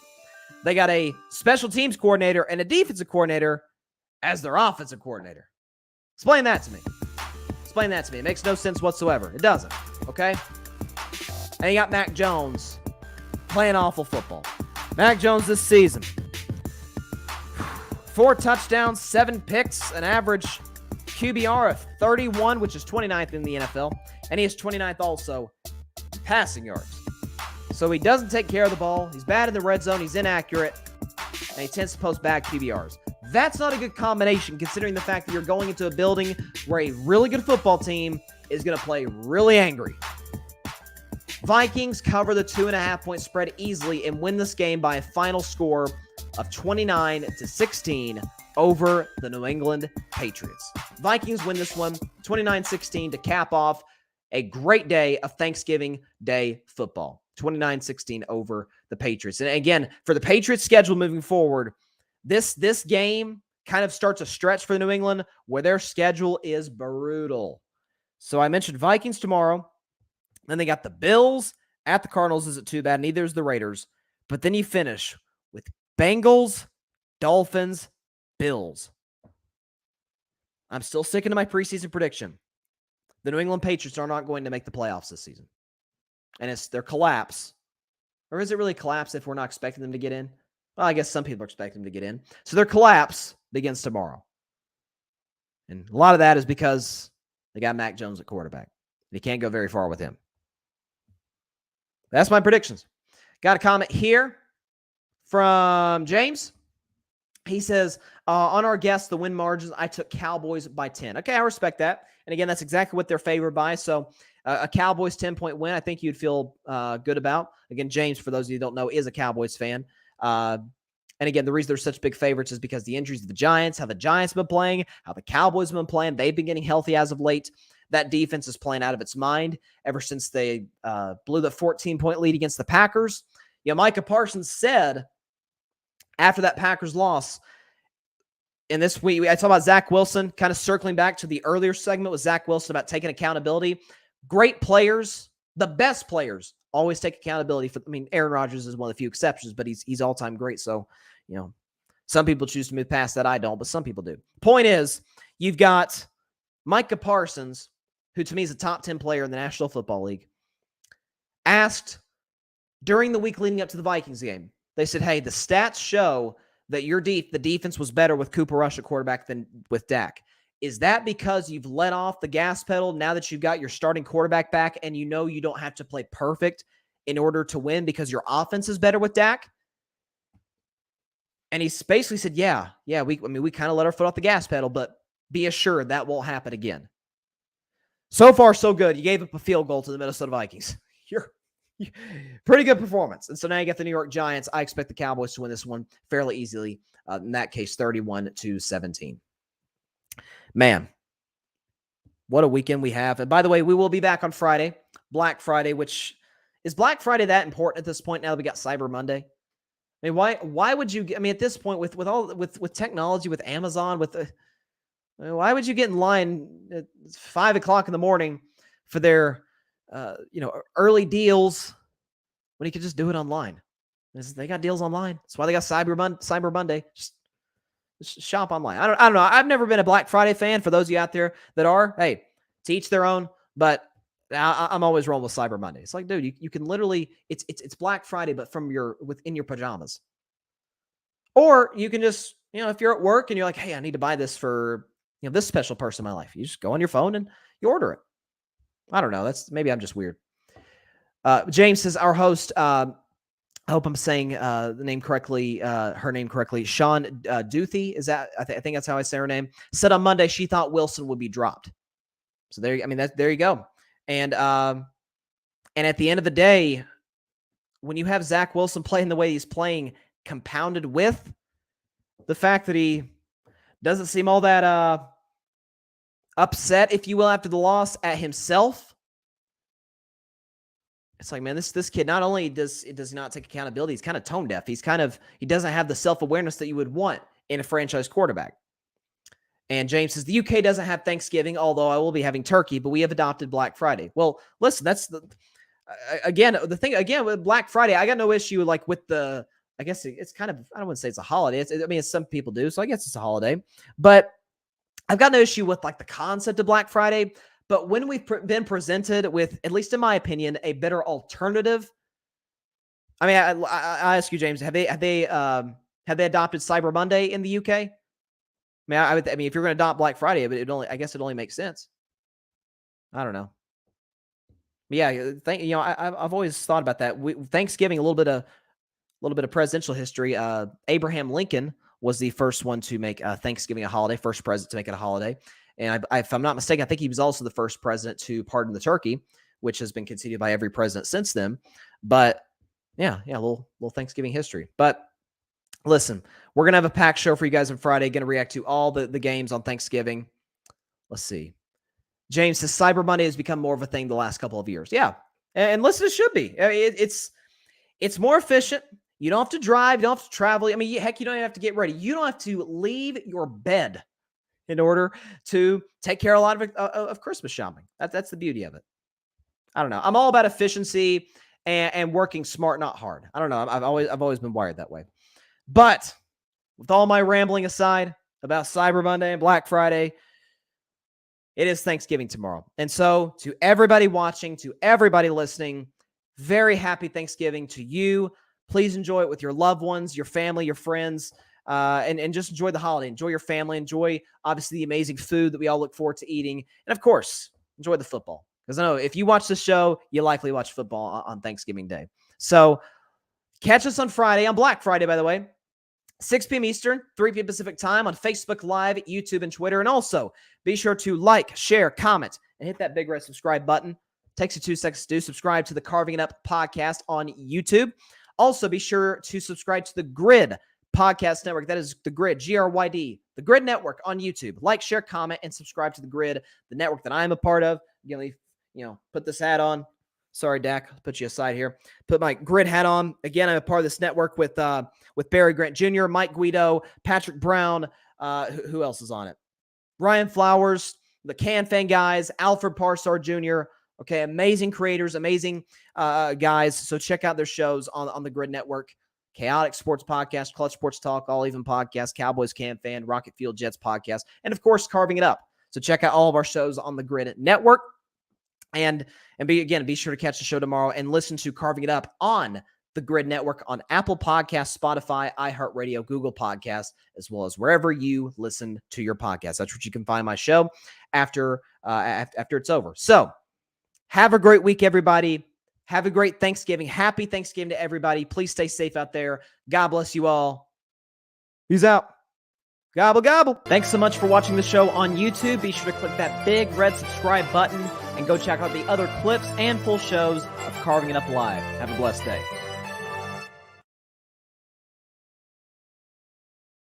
They got a special teams coordinator and a defensive coordinator as their offensive coordinator. Explain that to me. Explain that to me. It makes no sense whatsoever. It doesn't, okay? And you got Mac Jones playing awful football. Mac Jones this season. 4 touchdowns, 7 picks, an average QBR of 31, which is 29th in the NFL. And he is 29th also in passing yards. So he doesn't take care of the ball. He's bad in the red zone. He's inaccurate. And he tends to post bad QBRs. That's not a good combination considering the fact that you're going into a building where a really good football team is going to play really angry. Vikings cover the 2.5-point spread easily and win this game by a final score of 29-16 over the New England Patriots. Vikings win this one 29-16 to cap off a great day of Thanksgiving Day football. 29-16 over the Patriots. And again, for the Patriots schedule moving forward, this game kind of starts a stretch for New England where their schedule is brutal. So I mentioned Vikings tomorrow. Then they got the Bills at the Cardinals. Isn't too bad. Neither is the Raiders. But then you finish with Bengals, Dolphins, Bills. I'm still sticking to my preseason prediction. The New England Patriots are not going to make the playoffs this season. And it's their collapse. Or is it really collapse if we're not expecting them to get in? Well, I guess some people are expecting them to get in. So their collapse begins tomorrow. And a lot of that is because they got Mac Jones at quarterback. And you can't go very far with him. That's my predictions. Got a comment here from James. He says, on our guess, the win margins, I took Cowboys by 10. Okay, I respect that. And again, that's exactly what they're favored by. So a Cowboys 10-point win, I think you'd feel good about. Again, James, for those of you who don't know, is a Cowboys fan. And again, the reason they're such big favorites is because the injuries of the Giants, how the Giants have been playing, how the Cowboys have been playing. They've been getting healthy as of late. That defense is playing out of its mind ever since they blew the 14-point lead against the Packers. You know, Micah Parsons said after that Packers loss, in this week, I talked about Zach Wilson, kind of circling back to the earlier segment with Zach Wilson about taking accountability. Great players, the best players, always take accountability for. I mean, Aaron Rodgers is one of the few exceptions, but he's all-time great. So, you know, some people choose to move past that. I don't, but some people do. Point is, you've got Micah Parsons, who to me is a top 10 player in the National Football League, asked during the week leading up to the Vikings game. They said, hey, the stats show that the defense was better with Cooper Rush at quarterback than with Dak. Is that because you've let off the gas pedal now that you've got your starting quarterback back and you know you don't have to play perfect in order to win because your offense is better with Dak? And he basically said, yeah, we kind of let our foot off the gas pedal, but be assured that won't happen again. So far, so good. You gave up a field goal to the Minnesota Vikings. Pretty good performance. And so now you got the New York Giants. I expect the Cowboys to win this one fairly easily. In that case, 31-17. Man, what a weekend we have. And by the way, we will be back on Friday, Black Friday, which is Black Friday that important at this point now that we got Cyber Monday? I mean, why would you, at this point with technology, with Amazon, why would you get in line at 5 o'clock in the morning for their early deals when you could just do it online? They got deals online. That's why they got Cyber Monday. Just shop online. I don't know. I've never been a Black Friday fan. For those of you out there that are, hey, to each their own. But I'm always rolling with Cyber Monday. It's like, dude, you can literally, it's Black Friday, but within your pajamas. Or you can just, if you're at work and you're like, hey, I need to buy this for, this special person in my life. You just go on your phone and you order it. I don't know. Maybe I'm just weird. James says, our host, I hope I'm saying the name correctly, her name correctly. Sean Duthie, is that? I think that's how I say her name. Said on Monday she thought Wilson would be dropped. So there you go. And at the end of the day, when you have Zach Wilson playing the way he's playing, compounded with the fact that he doesn't seem all that upset, if you will, after the loss at himself. It's like, man, this kid not only does not take accountability, he's kind of tone deaf. He doesn't have the self-awareness that you would want in a franchise quarterback. And James says, the UK doesn't have Thanksgiving, although I will be having turkey, but we have adopted Black Friday. Well, listen, that's the thing with Black Friday, I got no issue with the, I guess it's kind of, I don't want to say it's a holiday. It's some people do, so I guess it's a holiday. But I've got no issue with the concept of Black Friday. But when we've been presented with, at least in my opinion, a better alternative, I ask you, James, have they adopted Cyber Monday in the UK? I mean, if you're going to adopt Black Friday, it only makes sense. I don't know. But yeah, I've always thought about that. Thanksgiving, a little bit of presidential history. Abraham Lincoln was the first one to make Thanksgiving a holiday, first president to make it a holiday. And if I'm not mistaken, I think he was also the first president to pardon the turkey, which has been continued by every president since then. But yeah, a little Thanksgiving history. But listen, we're going to have a packed show for you guys on Friday. Going to react to all the games on Thanksgiving. Let's see. James says Cyber Monday has become more of a thing the last couple of years. Yeah. And listen, it should be. It's more efficient. You don't have to drive. You don't have to travel. I mean, heck, you don't even have to get ready. You don't have to leave your bed in order to take care of a lot of Christmas shopping. That's the beauty of it. I don't know. I'm all about efficiency and working smart, not hard. I don't know. I've always been wired that way. But with all my rambling aside about Cyber Monday and Black Friday, it is Thanksgiving tomorrow. And so to everybody watching, to everybody listening, very happy Thanksgiving to you. Please enjoy it with your loved ones, your family, your friends, and just enjoy the holiday. Enjoy your family. Enjoy, obviously, the amazing food that we all look forward to eating. And, of course, enjoy the football. Because I know if you watch the show, you likely watch football on Thanksgiving Day. So catch us on Friday, on Black Friday, by the way, 6 p.m. Eastern, 3 p.m. Pacific time on Facebook Live, YouTube, and Twitter. And also, be sure to like, share, comment, and hit that big red subscribe button. Takes you 2 seconds to do. Subscribe to the Carving It Up podcast on YouTube. Also, be sure to subscribe to the Grid Podcast Network. That is the Grid, GRYD, the Grid Network on YouTube. Like, share, comment, and subscribe to the Grid, the network that I'm a part of. Again, put this hat on. Sorry, Dak, I'll put you aside here. Put my Grid hat on. Again, I'm a part of this network with Barry Grant Jr., Mike Guido, Patrick Brown. Who else is on it? Ryan Flowers, the Can Fan guys, Alfred Parsar Jr., okay, amazing creators, amazing guys. So check out their shows on the Grid Network. Chaotic Sports Podcast, Clutch Sports Talk, All Even Podcast, Cowboys Can Fan, Rocket Field Jets Podcast, and of course, Carving It Up. So check out all of our shows on the Grid Network. And be sure to catch the show tomorrow and listen to Carving It Up on the Grid Network on Apple Podcasts, Spotify, iHeartRadio, Google Podcasts, as well as wherever you listen to your podcast. That's where you can find my show after it's over. So have a great week, everybody. Have a great Thanksgiving. Happy Thanksgiving to everybody. Please stay safe out there. God bless you all. Peace out. Gobble, gobble. Thanks so much for watching the show on YouTube. Be sure to click that big red subscribe button and go check out the other clips and full shows of Carving It Up Live. Have a blessed day.